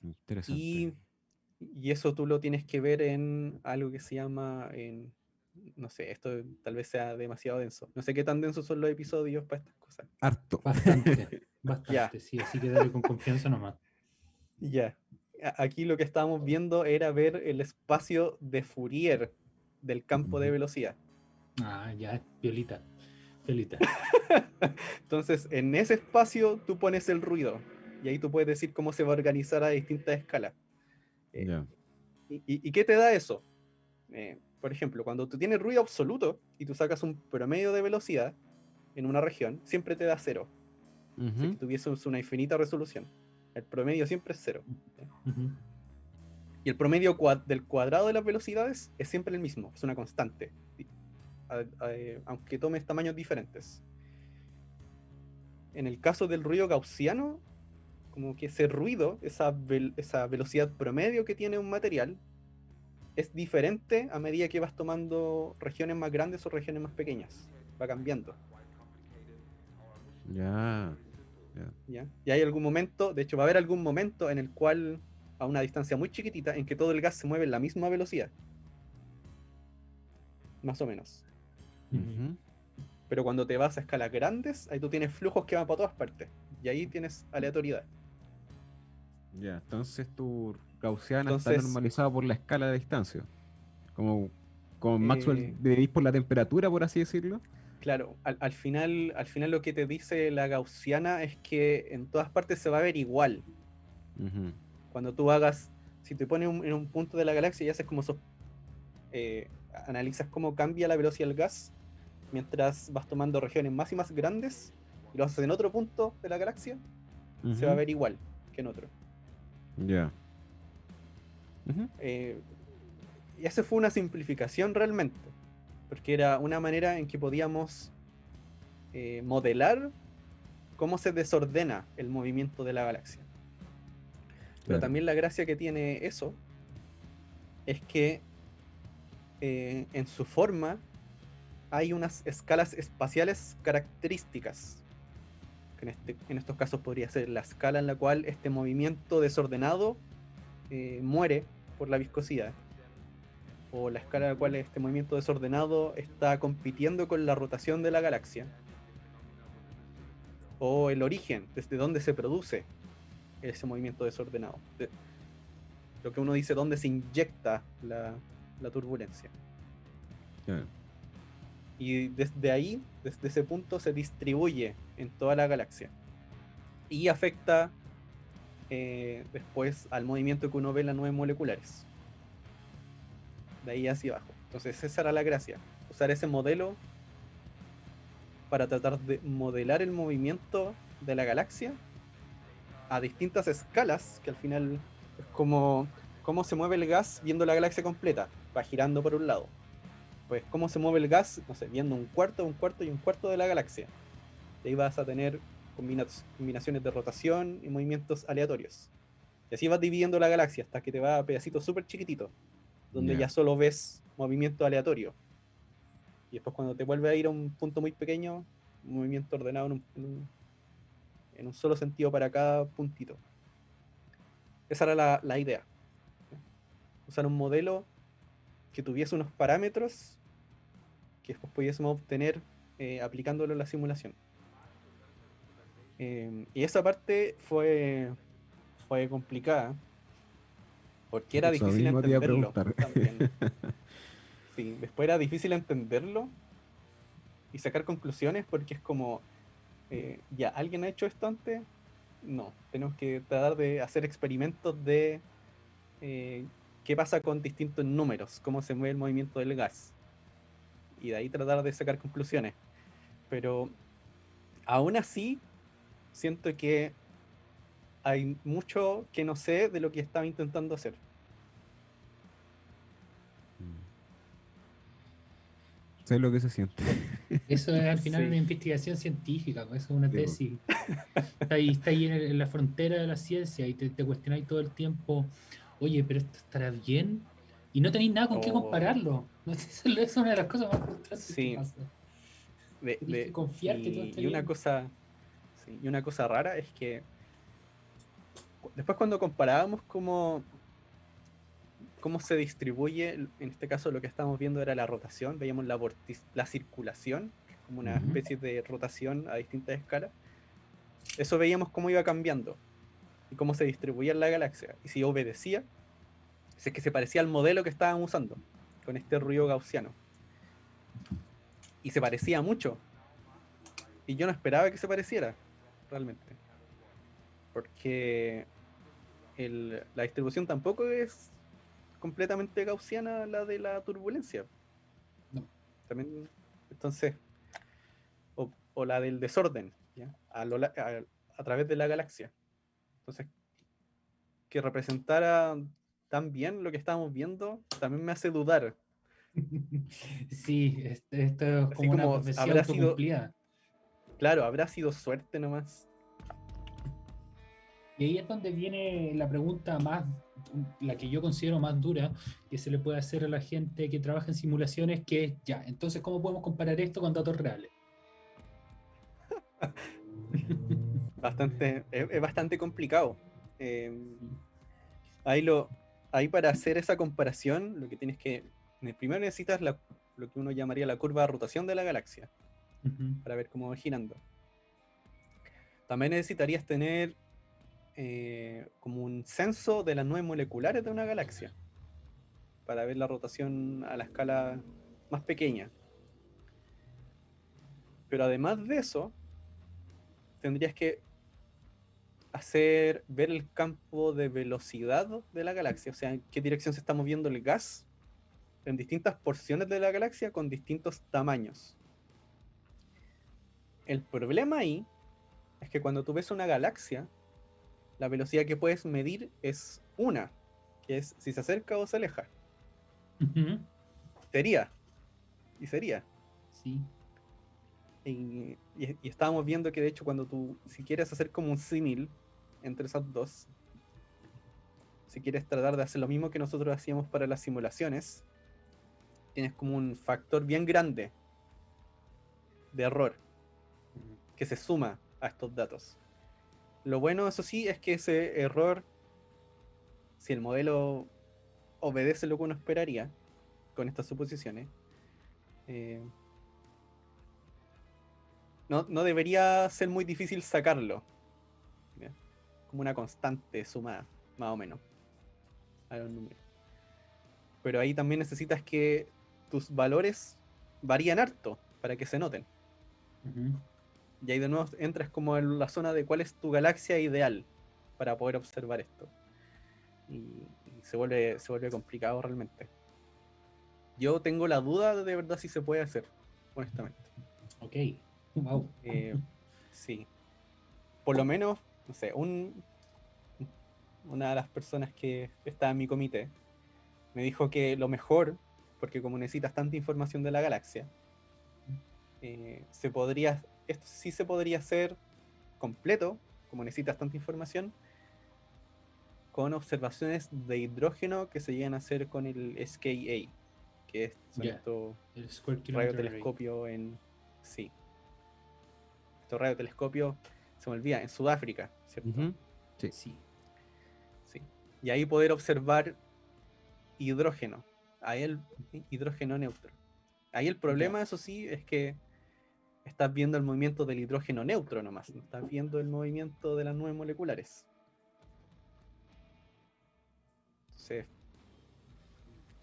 Interesante. Y, y eso tú lo tienes que ver en algo que se llama, no sé, esto tal vez sea demasiado denso. No sé qué tan densos son los episodios para estas cosas. Harto. Bastante, Ya, bastante, sí, así que dale con confianza nomás. ya. Aquí lo que estábamos viendo era ver el espacio de Fourier del campo de Ujú. velocidad. Ah, ya, violita, violita. Entonces, en ese espacio tú pones el ruido y ahí tú puedes decir cómo se va a organizar a distintas escalas. Eh, Ya. ¿Y qué te da eso? Por ejemplo, cuando tú tienes ruido absoluto y tú sacas un promedio de velocidad en una región, siempre te da cero. Si es Ujú. que tuviésemos una infinita resolución. El promedio siempre es cero. ¿Ya? Ujú. Y el promedio del cuadrado de las velocidades es siempre el mismo, es una constante, aunque tomes tamaños diferentes. En el caso del ruido gaussiano, como que ese ruido, esa velocidad promedio que tiene un material, es diferente a medida que vas tomando regiones más grandes o regiones más pequeñas. Va cambiando. Ya. Ya. ¿Ya? Y hay algún momento, de hecho va a haber algún momento en el cual, a una distancia muy chiquitita, en que todo el gas se mueve en la misma velocidad. Más o menos. Ujú. Ujú. Pero cuando te vas a escalas grandes, ahí tú tienes flujos que van para todas partes. Y ahí tienes aleatoriedad. Ya. Entonces tu gaussiana está Entonces, normalizada por la escala de distancia. Como, como Maxwell eh, medís por la temperatura, por así decirlo. claro, al final lo que te dice la gaussiana es que en todas partes se va a ver igual. Ujú. Cuando tú hagas, si te pones en un punto de la galaxia y haces como eh, analizas cómo cambia la velocidad del gas mientras vas tomando regiones más y más grandes y lo haces en otro punto de la galaxia, se va a Ujú. ver igual que en otro. Ya. Ujú. Eh, y esa fue una simplificación realmente, porque era una manera en que podíamos modelar cómo se desordena el movimiento de la galaxia. Pero Claro. también la gracia que tiene eso es que en su forma hay unas escalas espaciales características, que en estos casos podría ser la escala en la cual este movimiento desordenado muere por la viscosidad, o la escala en la cual este movimiento desordenado está compitiendo con la rotación de la galaxia, o el origen, desde donde se produce ese movimiento desordenado. Lo que uno dice, donde se inyecta la turbulencia. Claro. Y desde ahí, desde ese punto, se distribuye en toda la galaxia. Y afecta después al movimiento que uno ve en las nubes moleculares. De ahí hacia abajo. Entonces esa era la gracia. Usar ese modelo para tratar de modelar el movimiento de la galaxia a distintas escalas, que al final es como cómo se mueve el gas viendo la galaxia completa. Va girando por un lado. Pues cómo se mueve el gas, no sé, viendo un cuarto, un cuarto y un cuarto de la galaxia. Y ahí vas a tener combinaciones de rotación y movimientos aleatorios. Y así vas dividiendo la galaxia hasta que te va a pedacitos súper chiquititos, donde ya Ya. solo ves movimiento aleatorio. Y después cuando te vuelve a ir a un punto muy pequeño, un movimiento ordenado en un solo sentido para cada puntito. Esa era la idea. Usar un modelo que tuviese unos parámetros que después pudiésemos obtener aplicándolo en la simulación. Y esa parte fue complicada, porque era Eso difícil mismo te iba a entenderlo preguntar. también. Sí, después era difícil entenderlo y sacar conclusiones porque es como, ya, ¿alguien ha hecho esto antes? No, tenemos que tratar de hacer experimentos de qué pasa con distintos números, cómo se mueve el movimiento del gas. Y de ahí tratar de sacar conclusiones. Pero aún así, siento que hay mucho que no sé de lo que estaba intentando hacer. Mm. Sé lo que se siente. Eso es al final una Sí, investigación científica, pues, eso es una Sí, po. tesis. Está ahí en la frontera de la ciencia y te cuestionáis todo el tiempo, oye, pero esto estará bien. Y no tenéis nada con qué o compararlo. Eso es una de las cosas más frustrantes que sí, pasa. Tenéis que confiar que todo esté y una bien. cosa, sí, y una cosa rara es que después cuando comparábamos cómo se distribuye, en este caso lo que estábamos viendo era la rotación, veíamos la circulación, que es como una Ujú. especie de rotación a distintas escalas, eso veíamos cómo iba cambiando y cómo se distribuía en la galaxia, y si obedecía, si es que se parecía al modelo que estaban usando, con este ruido gaussiano, y se parecía mucho, y yo no esperaba que se pareciera, realmente, porque la distribución tampoco es completamente gaussiana la de la turbulencia. No. También, entonces, o la del desorden, ¿ya? A través de la galaxia. Entonces, que representara tan bien lo que estábamos viendo, también me hace dudar. Sí, esto es Así como una como profecía habrá sido, autocumplida. claro, habrá sido suerte nomás. Y ahí es donde viene la pregunta más, la que yo considero más dura, que se le puede hacer a la gente que trabaja en simulaciones, que es, ya, entonces, ¿cómo podemos comparar esto con datos reales? Es bastante complicado. Eh, ahí, ahí para hacer esa comparación, lo que tienes que, primero necesitas lo que uno llamaría la curva de rotación de la galaxia, Ujú. para ver cómo va girando. También necesitarías tener como un censo de las nubes moleculares de una galaxia, para ver la rotación a la escala más pequeña. Pero además de eso, tendrías que ver el campo de velocidad de la galaxia, o sea, en qué dirección se está moviendo el gas en distintas porciones de la galaxia con distintos tamaños. El problema ahí es que cuando tú ves una galaxia, la velocidad que puedes medir es una, que es si se acerca o se aleja. Ujú. Sería, y sería. Sí. Y estábamos viendo que de hecho cuando tú, si quieres hacer como un símil entre esas dos, si quieres tratar de hacer lo mismo que nosotros hacíamos para las simulaciones, tienes como un factor bien grande de error que se suma a estos datos. Lo bueno, eso sí, es que ese error, si el modelo obedece lo que uno esperaría con estas suposiciones, eh, no debería ser muy difícil sacarlo, ¿ya? Como una constante sumada, más o menos, a los números. Pero ahí también necesitas que tus valores varían harto para que se noten. Ujú. Y ahí de nuevo entras como en la zona de cuál es tu galaxia ideal para poder observar esto. Y se vuelve complicado realmente. Yo tengo la duda de verdad si se puede hacer, honestamente. Ok. Wow. Eh, sí, por lo menos, no sé, una de las personas que está en mi comité me dijo que lo mejor, porque como necesitas tanta información de la galaxia, esto sí se podría hacer completo, como necesitas tanta información, con observaciones de hidrógeno que se llegan a hacer con el SKA, son Ya. estos El Square Kilometer Array. radiotelescopios sí, estos radiotelescopios, se me olvida, en Sudáfrica, ¿cierto? Ujú. Sí. Sí. Sí. Y ahí poder observar hidrógeno, ahí el hidrógeno neutro. Ahí el Ya. problema, eso sí, es que estás viendo el movimiento del hidrógeno neutro nomás, no estás viendo el movimiento de las nubes moleculares. Entonces,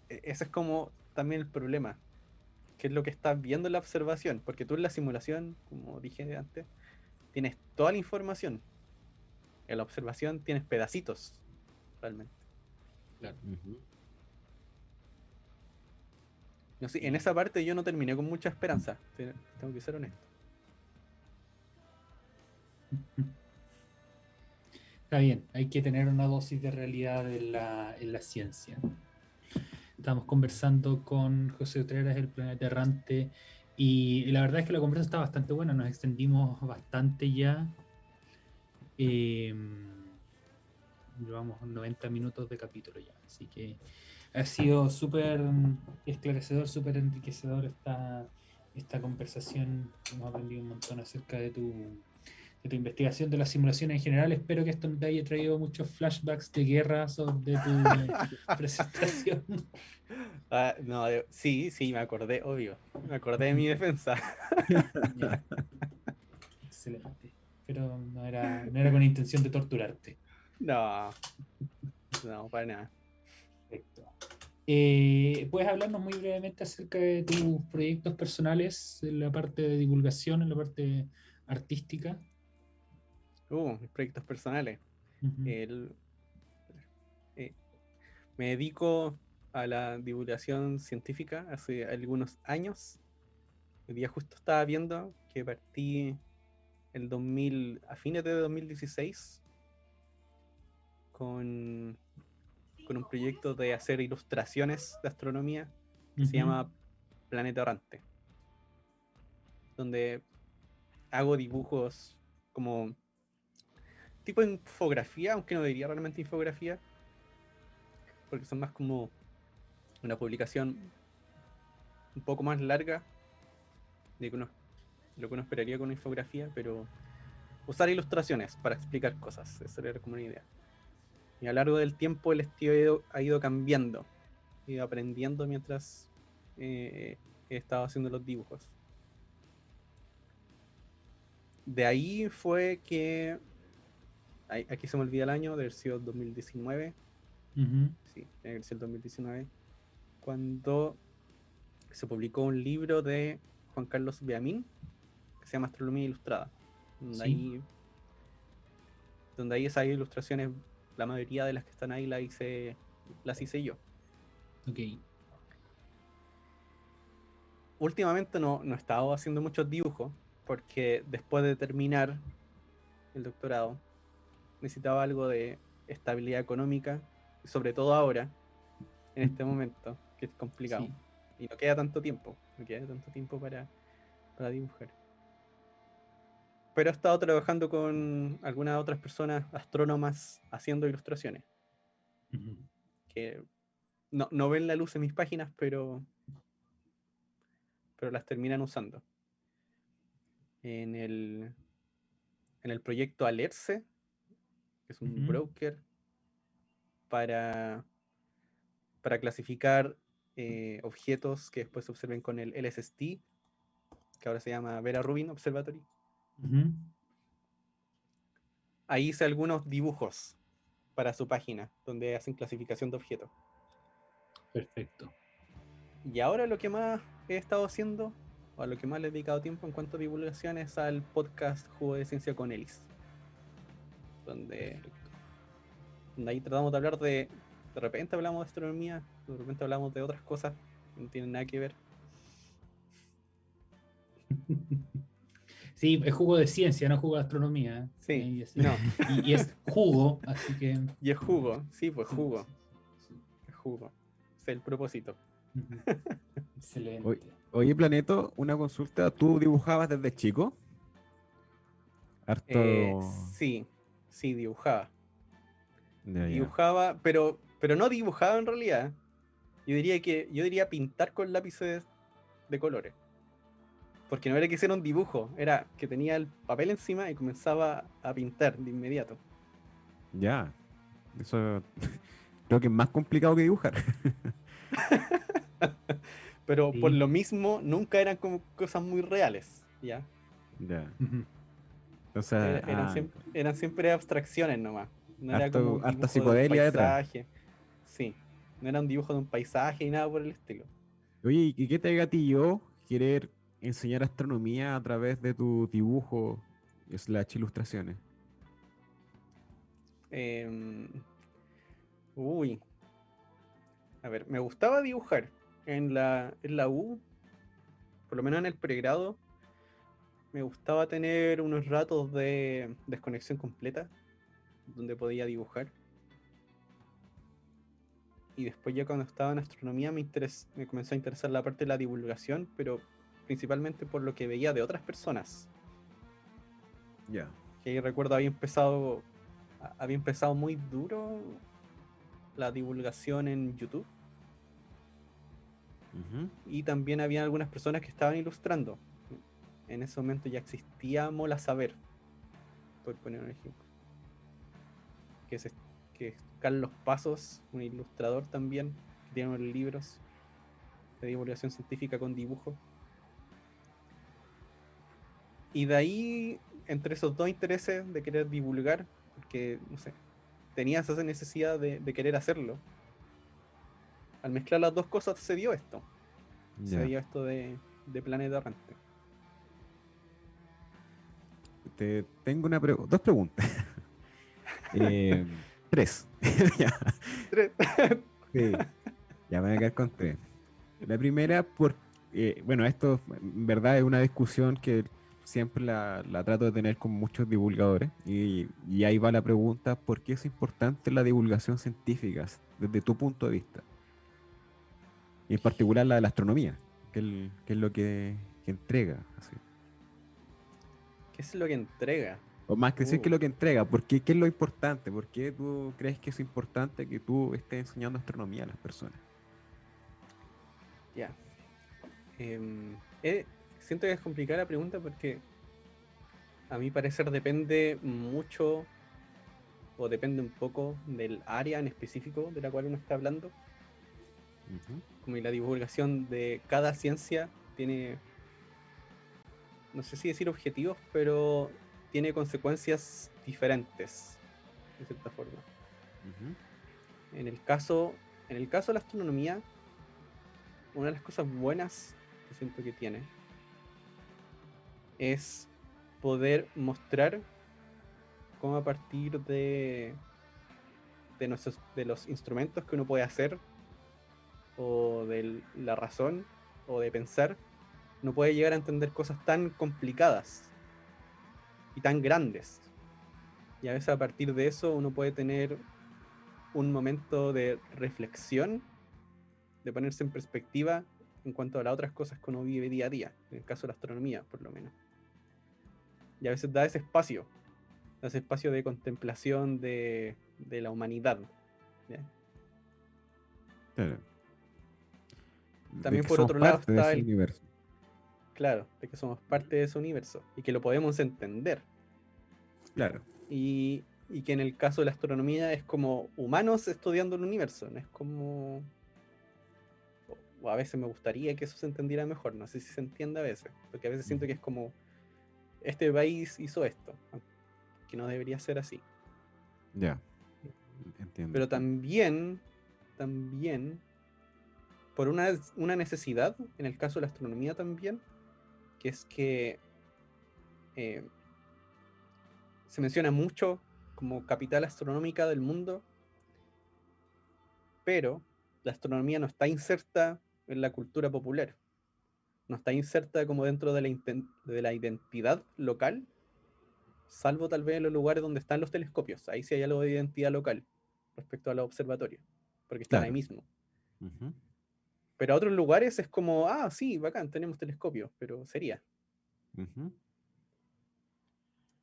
ese es como también el problema, que es lo que estás viendo en la observación, porque tú en la simulación, como dije antes, tienes toda la información. En la observación tienes pedacitos, realmente. Claro. Ujú. No sé, en esa parte yo no terminé con mucha esperanza, tengo que ser honesto. Está bien, hay que tener una dosis de realidad en la ciencia. Estamos conversando con José Utreras, el Planeta Errante, y la verdad es que la conversación está bastante buena, nos extendimos bastante ya. Eh, Llevamos 90 minutos de capítulo ya, así que ha sido súper esclarecedor, súper enriquecedor esta conversación. Hemos aprendido un montón acerca de tu investigación de las simulaciones en general. Espero que esto no te haya traído muchos flashbacks de guerra de tu presentación. No, sí, sí, me acordé, obvio. Me acordé de mi defensa. Ya, excelente. Pero no era con intención de torturarte. No, no, para nada. Perfecto. ¿Puedes hablarnos muy brevemente acerca de tus proyectos personales en la parte de divulgación, en la parte artística? Mis proyectos personales. Ujú, El, eh, Me dedico a la divulgación científica hace algunos años. El día justo estaba viendo que partí a fines de 2016 con, con un proyecto de hacer ilustraciones de astronomía que se ujú, llama Planeta Errante, donde hago dibujos como tipo infografía, aunque no diría realmente infografía, porque son más como una publicación un poco más larga de lo que uno esperaría con una infografía, pero usar ilustraciones para explicar cosas, esa era como una idea. Y a lo largo del tiempo el estilo ha ido cambiando, he ido aprendiendo mientras he estado haciendo los dibujos. De ahí fue que, aquí se me olvida el año, de haber sido 2019, ujú, sí, tiene que haber sido el 2019, cuando se publicó un libro de Juan Carlos Beamín que se llama Astronomía Ilustrada, donde sí, ahí, donde ahí esas ilustraciones, la mayoría de las que están ahí las hice yo. ok. Últimamente no he estado haciendo muchos dibujos porque después de terminar el doctorado necesitaba algo de estabilidad económica, y sobre todo ahora, en este momento, que es complicado. Sí. Y no queda tanto tiempo, no queda tanto tiempo para dibujar. Pero he estado trabajando con algunas otras personas astrónomas haciendo ilustraciones, Ujú, que no ven la luz en mis páginas, pero las terminan usando. En el, en el proyecto Alerce, que es un ujú, broker para, para clasificar objetos que después se observen con el LST, que ahora se llama Vera Rubin Observatory. ujú. Ahí hice algunos dibujos para su página, donde hacen clasificación de objetos. Perfecto. Y ahora lo que más he estado haciendo, o a lo que más le he dedicado tiempo en cuanto a divulgación, es al podcast Jugo de Ciencia con Elis, donde, Perfecto. donde ahí tratamos de hablar de repente hablamos de astronomía, de repente hablamos de otras cosas que no tienen nada que ver. Sí, es jugo de ciencia, no jugo de astronomía. Sí, Y es, no, y es jugo, así que y es jugo, sí, pues sí, jugo, sí, sí. es jugo, es el propósito. Ujú. Oye, Excelente. oye, Planeto, una consulta. ¿Tú dibujabas desde chico? Harto. Sí, sí, dibujaba. Ya, ya. Dibujaba, pero no dibujaba en realidad. Yo diría pintar con lápices de colores. Porque no era que hiciera un dibujo, era que tenía el papel encima y comenzaba a pintar de inmediato. Ya. Eso creo que es más complicado que dibujar. Pero por Sí. lo mismo, nunca eran como cosas muy reales, ¿ya? Ya. Ujú. Entonces, Eran siempre abstracciones nomás. No era como un harta dibujo de un psicodelia detrás. paisaje. Sí, no era un dibujo de un paisaje y nada por el estilo. Oye, ¿y qué te gatilló querer enseñar astronomía a través de tu dibujo slash ilustraciones? Em, Uy, a ver, me gustaba dibujar en la U, por lo menos en el pregrado. Me gustaba tener unos ratos de desconexión completa, donde podía dibujar. Y después ya cuando estaba en astronomía me comenzó a interesar la parte de la divulgación, pero principalmente por lo que veía de otras personas. Ya. Que ahí recuerdo había empezado muy duro la divulgación en YouTube, Ujú. y también había algunas personas que estaban ilustrando. En ese momento ya existía Mola Saber, por poner un ejemplo. Que es, que es Carlos Pasos, un ilustrador también, que tiene unos libros de divulgación científica con dibujo. Y de ahí, entre esos dos intereses de querer divulgar, porque, no sé, tenías esa necesidad de querer hacerlo, al mezclar las dos cosas se dio esto. Se Ya. dio esto de Planeta Errante. Te tengo dos preguntas. Eh, tres. Ya. Tres. Sí, ya me voy a quedar con tres. La primera, bueno, esto en verdad es una discusión que siempre la trato de tener con muchos divulgadores y ahí va la pregunta, ¿por qué es importante la divulgación científica desde tu punto de vista? Y en particular la de la astronomía, que es lo que entrega, así. ¿Qué es lo que entrega? O más que decir que Uh, es lo que entrega, ¿por qué, qué es lo importante? ¿Por qué tú crees que es importante que tú estés enseñando astronomía a las personas? ya. Em, Siento que es complicada la pregunta porque a mi parecer depende mucho o depende un poco del área en específico de la cual uno está hablando. Ujú. Como y la divulgación de cada ciencia tiene, no sé si decir objetivos, pero tiene consecuencias diferentes, de cierta forma. Ujú. En el caso, en el caso de la astronomía, una de las cosas buenas que siento que tiene es poder mostrar cómo a partir de los instrumentos que uno puede hacer, o de la razón, o de pensar, uno puede llegar a entender cosas tan complicadas y tan grandes. Y a veces a partir de eso uno puede tener un momento de reflexión, de ponerse en perspectiva en cuanto a las otras cosas que uno vive día a día, en el caso de la astronomía, por lo menos. Y a veces da ese espacio de contemplación de la humanidad. ¿Ya? Claro. De También que por somos otro lado parte de está ese el, universo. claro, de que somos parte de ese universo y que lo podemos entender. Claro. Y que en el caso de la astronomía es como humanos estudiando el universo, no es como... O a veces me gustaría que eso se entendiera mejor, no sé si se entiende a veces, porque a veces siento que es como, este país hizo esto, que no debería ser así. Ya, entiendo el Pero punto. también, por una necesidad, en el caso de la astronomía también, que es que eh, se menciona mucho como capital astronómica del mundo, pero la astronomía no está inserta en la cultura popular, no está inserta como dentro de la identidad local, salvo tal vez en los lugares donde están los telescopios. Ahí sí hay algo de identidad local respecto a los observatorios, porque están ahí Claro. mismo. Ujú. Pero a otros lugares es como, ah, sí, bacán, tenemos telescopios, pero sería. Ujú.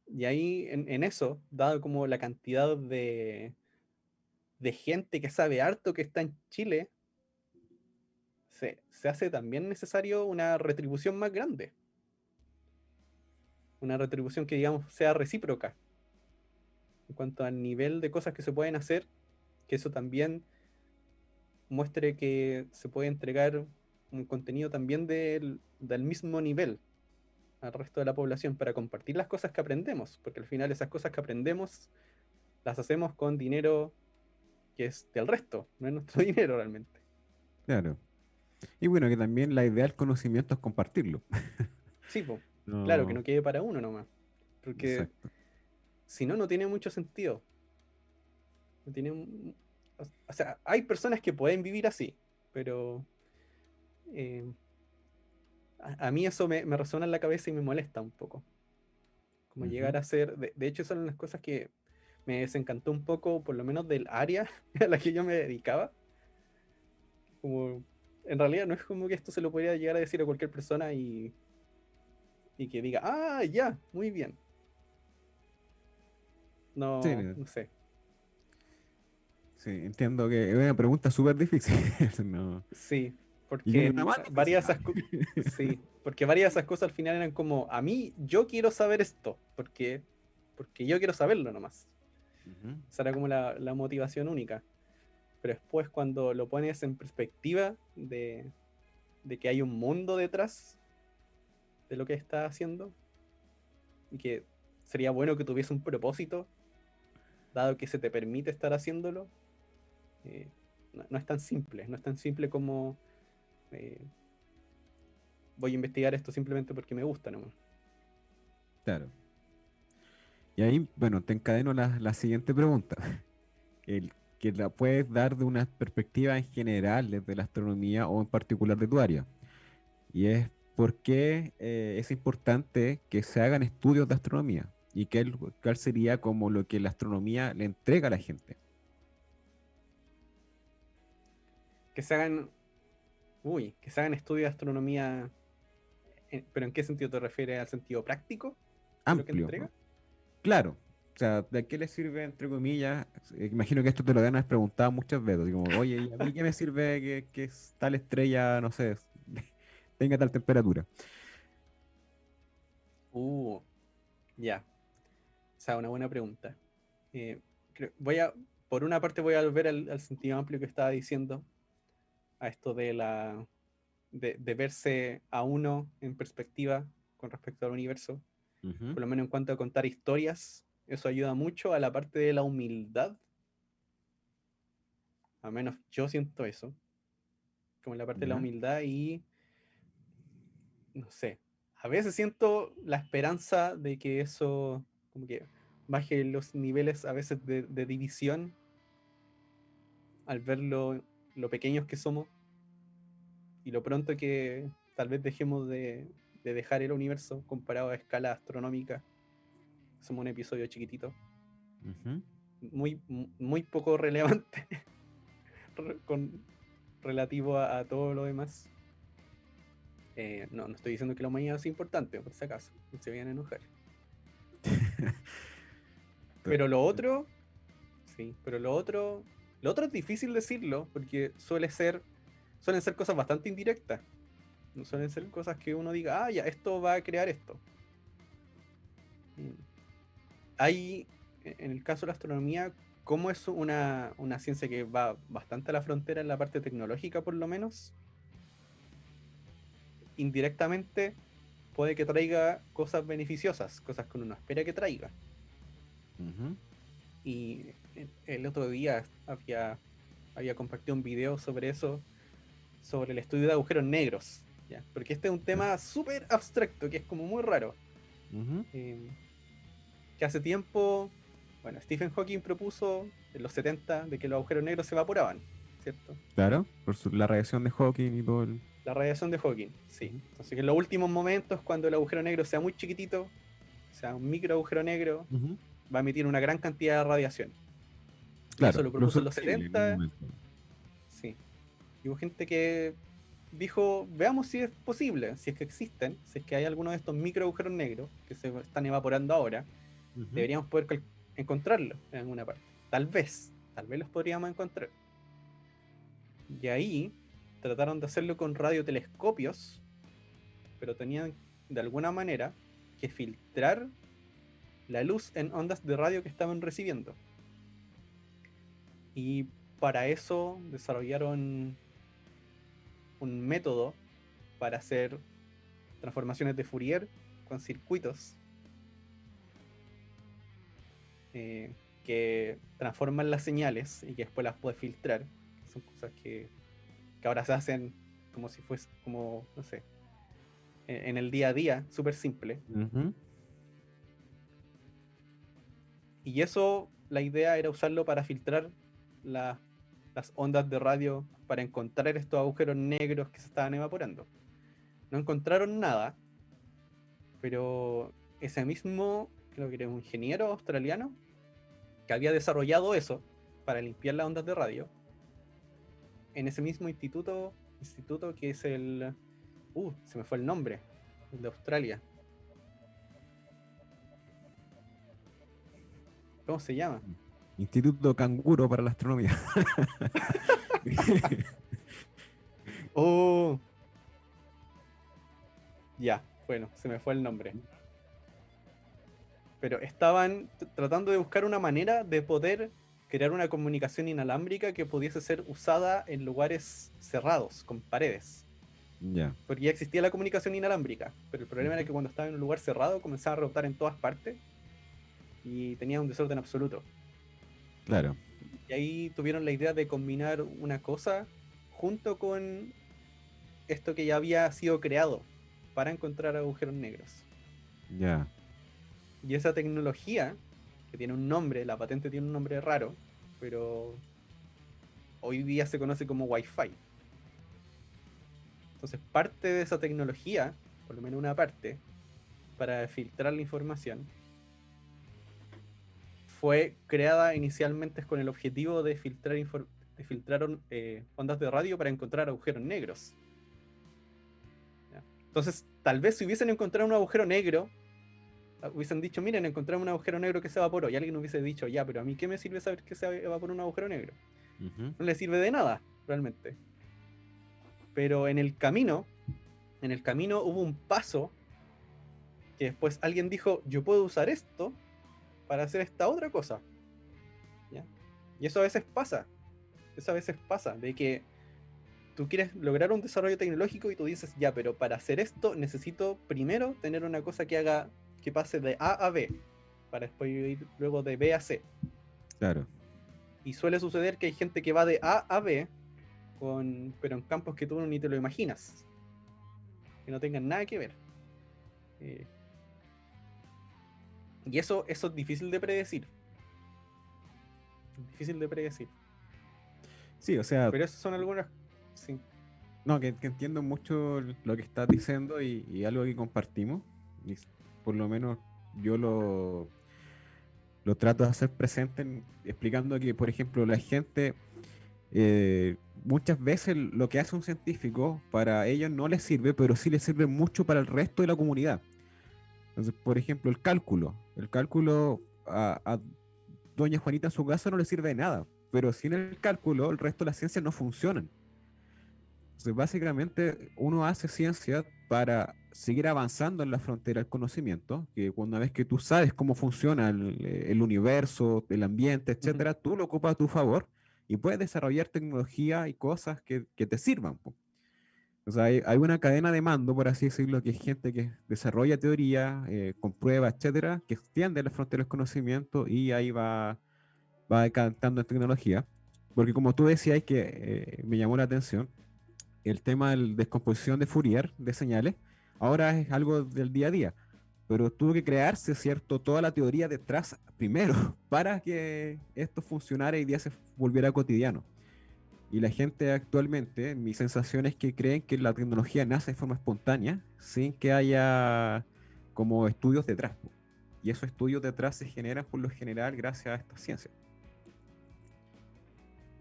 Y ahí en eso, dado como la cantidad de gente que sabe harto que está en Chile, se hace también necesario una retribución más grande. Una retribución que, digamos, sea recíproca en cuanto al nivel de cosas que se pueden hacer, que eso también muestre que se puede entregar un contenido también del mismo nivel al resto de la población para compartir las cosas que aprendemos, porque al final esas cosas que aprendemos las hacemos con dinero que es del resto, no es nuestro dinero realmente. Claro. Y bueno, que también la idea del conocimiento es compartirlo. Sí, pues, claro, que No, no quede para uno nomás, porque exacto. si no, no tiene mucho sentido. No tiene, o sea, hay personas que pueden vivir así, pero eh, a mí eso me resuena en la cabeza y me molesta un poco. Como llegar Ujú. a ser, de hecho, son las cosas que me desencantó un poco, por lo menos del área a la que yo me dedicaba. Como, en realidad no es como que esto se lo podría llegar a decir a cualquier persona y que diga, ah, ya, muy bien. Sí, No, no sé. sí, entiendo que es una pregunta súper difícil. No. Sí, Y viene porque una más difícil. varias de esas sí, porque varias de esas cosas al final eran como, a mí, yo quiero saber esto, porque yo quiero saberlo nomás. Ujú. Esa era como la motivación única. Pero después cuando lo pones en perspectiva de que hay un mundo detrás de lo que estás haciendo y que sería bueno que tuviese un propósito, dado que se te permite estar haciéndolo, eh, no es tan simple, no es tan simple como eh, voy a investigar esto simplemente porque me gusta nomás. Claro. Y ahí, bueno, te encadeno la siguiente pregunta. El que la puedes dar de una perspectiva en general desde la astronomía o en particular de tu área. Y es por qué es importante que se hagan estudios de astronomía y cuál sería como lo que la astronomía le entrega a la gente. Que se hagan, que se hagan estudios de astronomía, pero ¿en qué sentido te refieres? ¿Al sentido práctico de lo que Amplio, entrega? ¿no? Claro. O sea, ¿de qué le sirve, entre comillas? Imagino que esto te lo deben haber preguntado muchas veces. Como, oye, ¿y a mí qué me sirve que tal estrella, no sé, tenga tal temperatura? Uh, ya, o sea, una buena pregunta. Eh, voy a, por una parte voy a volver al sentido amplio que estaba diciendo, a esto de verse a uno en perspectiva con respecto al universo, Ujú. por lo menos en cuanto a contar historias, eso ayuda mucho a la parte de la humildad, al menos yo siento eso, como la parte de la ¿Ya? humildad y, no sé, a veces siento la esperanza de que eso como que baje los niveles a veces de división al ver lo pequeños que somos y lo pronto que tal vez dejemos de dejar el universo comparado a escala astronómica. Somos un episodio chiquitito, Ujú. muy poco relevante con, relativo a todo lo demás. No estoy diciendo que la humanidad es importante, por si acaso, no se vayan a enojar. Te- Pero lo otro, sí, pero lo otro es difícil decirlo porque suelen ser cosas bastante indirectas. No suelen ser cosas que uno diga, ah, ya, esto va a crear esto. Mm. Hay, en el caso de la astronomía, como es una ciencia que va bastante a la frontera en la parte tecnológica, por lo menos, indirectamente puede que traiga cosas beneficiosas, cosas que uno no espera que traiga. Ujú. Y el otro día había compartido un video sobre eso, sobre el estudio de agujeros negros, ¿ya? Porque este es un Ya. tema súper abstracto, que es como muy raro. Ujú. Eh, que hace tiempo, bueno, Stephen Hawking propuso en los 70 de que los agujeros negros se evaporaban, ¿cierto? Claro, por la radiación de Hawking y todo el... La radiación de Hawking, sí. Ujú. Entonces que en los últimos momentos, cuando el agujero negro sea muy chiquitito, sea un micro agujero negro, Ujú. va a emitir una gran cantidad de radiación. Y eso Claro, lo lo propuso en los sostenible en un 70, momento. sí. Y hubo gente que dijo, veamos si es posible, si es que existen, si es que hay alguno de estos micro agujeros negros que se están evaporando ahora, Ujú. deberíamos poder encontrarlos en alguna parte. Tal vez los podríamos encontrar. Y ahí trataron de hacerlo con radiotelescopios, pero tenían de alguna manera que filtrar la luz en ondas de radio que estaban recibiendo. Y para eso desarrollaron un método para hacer transformaciones de Fourier con circuitos que transforman las señales y que después las puede filtrar. Son cosas que ahora se hacen como si fuese, como, no sé, en el día a día, súper simple. Ujú. Y eso, la idea era usarlo para filtrar las ondas de radio, para encontrar estos agujeros negros que se estaban evaporando. No encontraron nada, pero ese mismo, creo que era un ingeniero australiano, que había desarrollado eso para limpiar las ondas de radio, en ese mismo instituto que es el... se me fue el nombre, el de Australia. ¿Cómo se llama? Instituto Canguro para la Astronomía. Oh, ya, bueno, se me fue el nombre. Pero estaban tratando de buscar una manera de poder crear una comunicación inalámbrica que pudiese ser usada en lugares cerrados, con paredes. Ya. Porque ya existía la comunicación inalámbrica, pero el problema era Ujú. que cuando estaba en un lugar cerrado comenzaba a rebotar en todas partes y tenía un desorden absoluto. Claro. Y ahí tuvieron la idea de combinar una cosa junto con esto que ya había sido creado para encontrar agujeros negros. Ya. Y esa tecnología, que tiene un nombre, la patente tiene un nombre raro, pero hoy día se conoce como Wi-Fi. Entonces, parte de esa tecnología, por lo menos una parte, para filtrar la información, fue creada inicialmente con el objetivo de filtrar ondas de radio para encontrar agujeros negros. ¿Ya? Entonces, tal vez si hubiesen encontrado un agujero negro, hubiesen dicho, miren, encontramos un agujero negro que se evaporó, y alguien hubiese dicho, ya, pero a mí qué me sirve saber que se evaporó un agujero negro. Ujú. No le sirve de nada, realmente. Pero en el camino hubo un paso que después alguien dijo, yo puedo usar esto para hacer esta otra cosa. ¿Ya? Y eso a veces pasa, de que tú quieres lograr un desarrollo tecnológico y tú dices, ya, pero para hacer esto necesito primero tener una cosa que pase de A a B, para después ir luego de B a C. Claro. Y suele suceder que hay gente que va de A a B, pero en campos que tú ni te lo imaginas, que no tengan nada que ver. Eh, y eso es difícil de predecir. Difícil de predecir. Sí, o sea, Pero esas son algunas... Sí. no, que entiendo mucho lo que estás diciendo y algo que compartimos. Y por lo menos yo lo trato de hacer presente explicando que, por ejemplo, la gente muchas veces lo que hace un científico para ellos no les sirve, pero sí les sirve mucho para el resto de la comunidad. Entonces, por ejemplo, el cálculo. El cálculo a doña Juanita en su casa no le sirve de nada, pero sin el cálculo el resto de las ciencias no funcionan. Entonces, básicamente, uno hace ciencia para seguir avanzando en la frontera del conocimiento, que una vez que tú sabes cómo funciona el universo, el ambiente, Ujú. etcétera, tú lo ocupas a tu favor y puedes desarrollar tecnología y cosas que te sirvan, po. O sea, hay una cadena de mando, por así decirlo, que es gente que desarrolla teoría, comprueba, etcétera, que extiende las fronteras del conocimiento y ahí va decantando en tecnología. Porque como tú decías, que me llamó la atención, el tema de la descomposición de Fourier de señales, ahora es algo del día a día, pero tuvo que crearse, ¿cierto?, toda la teoría detrás primero para que esto funcionara y día se volviera cotidiano. Y la gente actualmente, mi sensación es que creen que la tecnología nace de forma espontánea, sin que haya como estudios detrás, po. Y esos estudios detrás se generan por lo general gracias a esta ciencia.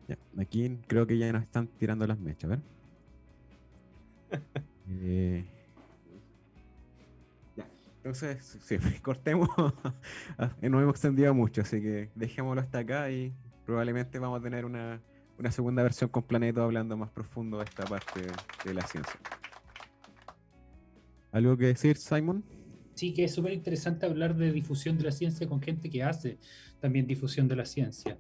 Ya, aquí creo que ya nos están tirando las mechas, a ver. Eh, ya. Entonces, sí, cortemos. Nos hemos extendido mucho, así que dejémoslo hasta acá y probablemente vamos a tener una segunda versión con Planeto hablando más profundo de esta parte de la ciencia. ¿Algo que decir, Simon? Sí, que es súper interesante hablar de difusión de la ciencia con gente que hace también difusión de la ciencia.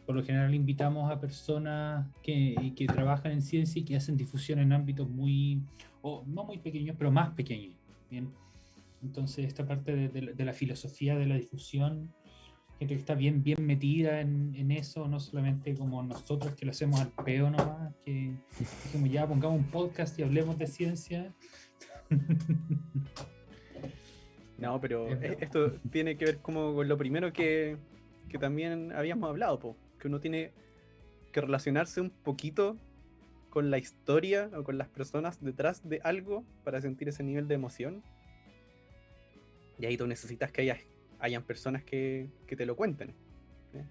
Por lo general invitamos a personas que trabajan en ciencia y que hacen difusión en ámbitos muy, o no muy pequeños, pero más pequeños. Bien. Entonces, esta parte de la filosofía de la difusión gente que está bien, bien metida en eso, no solamente como nosotros que lo hacemos al peo nomás, que dijimos ya pongamos un podcast y hablemos de ciencia. No, pero Es broma. esto tiene que ver como con lo primero que también habíamos hablado, po, que uno tiene que relacionarse un poquito con la historia o con las personas detrás de algo para sentir ese nivel de emoción. Y ahí tú necesitas que hayan personas que te lo cuenten. ¿eh?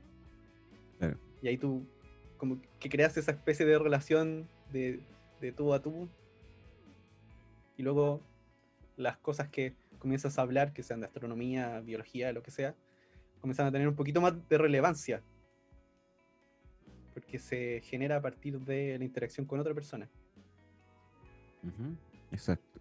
Claro. Y ahí tú como que creas esa especie de relación de tú a tú. Y luego las cosas que comienzas a hablar, que sean de astronomía, biología, lo que sea, comienzan a tener un poquito más de relevancia. Porque se genera a partir de la interacción con otra persona. Ujú, exacto.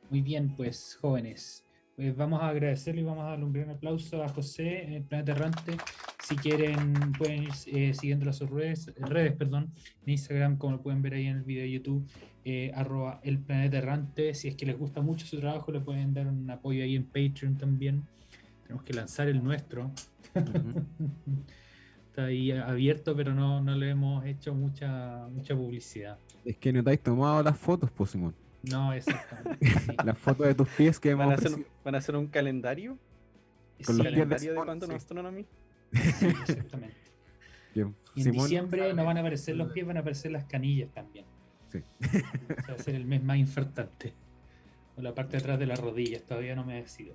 Muy bien, pues jóvenes, pues vamos a agradecerle y vamos a darle un gran aplauso a José en el Planeta Errante. Si quieren, pueden ir siguiéndolo a sus redes, perdón, en Instagram, como lo pueden ver ahí en el video de YouTube, @el Planeta Errante. Si es que les gusta mucho su trabajo, le pueden dar un apoyo ahí en Patreon también. Tenemos que lanzar el nuestro. Ujú. Está ahí abierto, pero no le hemos hecho mucha publicidad. Es que no te has tomado las fotos, pues, Simón. No, exactamente. Sí. Las fotos de tus pies que hemos ofrecido. ¿Van a hacer un calendario? Con Sí, los pies de ¿Calendario de Simón, cuándo sí. no astronomía? sí, exactamente. Bien. Y en Simón, diciembre no van a aparecer los pies, van a aparecer las canillas también. sí. O sea, va a ser el mes más infartante. O la parte de atrás de las rodillas, todavía no me decido.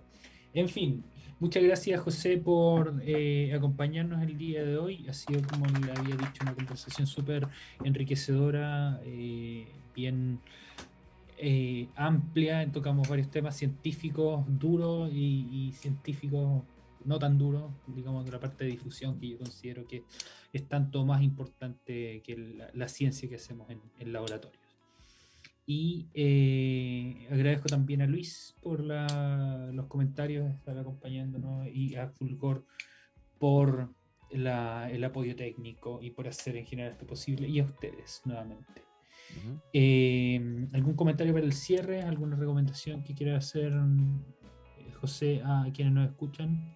En fin, muchas gracias José por acompañarnos el día de hoy. Ha sido, como le había dicho, una conversación súper enriquecedora, bien amplia. Tocamos varios temas científicos duros y científicos no tan duros, digamos, de la parte de difusión, que yo considero que es tanto más importante que la ciencia que hacemos en laboratorios. Y agradezco también a Luis por los comentarios, estar acompañándonos, y a Fulgor por el apoyo técnico y por hacer en general esto posible, y a ustedes nuevamente. Ujú. ¿Algún comentario para el cierre? ¿Alguna recomendación que quiera hacer José a quienes nos escuchan?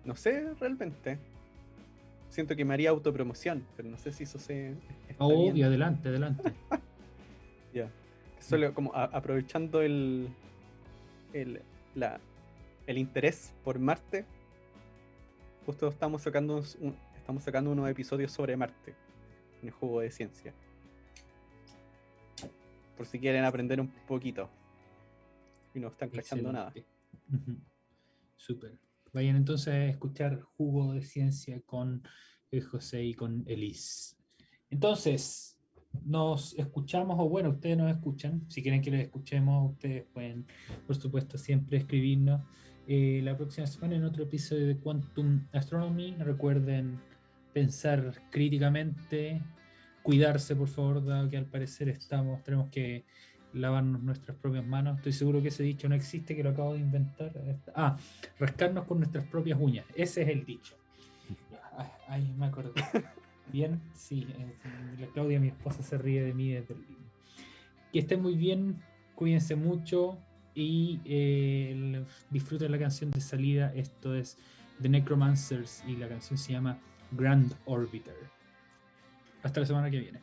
No sé realmente. Siento que me haría autopromoción, pero no sé si eso está Obvio, bien. adelante, adelante. Ya. Solo como aprovechando el interés por Marte, justo estamos sacando unos episodios sobre Marte en el juego de ciencia. Por si quieren aprender un poquito y no están cachando nada. Excelente. Ujú. Súper. Vayan entonces a escuchar Jugo de Ciencia con José y con Elise. Entonces, nos escuchamos, o bueno, ustedes nos escuchan. Si quieren que los escuchemos, ustedes pueden, por supuesto, siempre escribirnos. La próxima semana en otro episodio de Quantum Astronomy. Recuerden pensar críticamente, cuidarse, por favor, dado que al parecer tenemos que lavarnos nuestras propias manos. Estoy seguro que ese dicho no existe, que lo acabo de inventar. Rascarnos con nuestras propias uñas. Ese es el dicho. Ay, me acordé. Bien, sí. La Claudia, mi esposa, se ríe de mí desde el living. Que estén muy bien, cuídense mucho y disfruten la canción de salida. Esto es The Necromancers y la canción se llama Grand Orbiter. Hasta la semana que viene.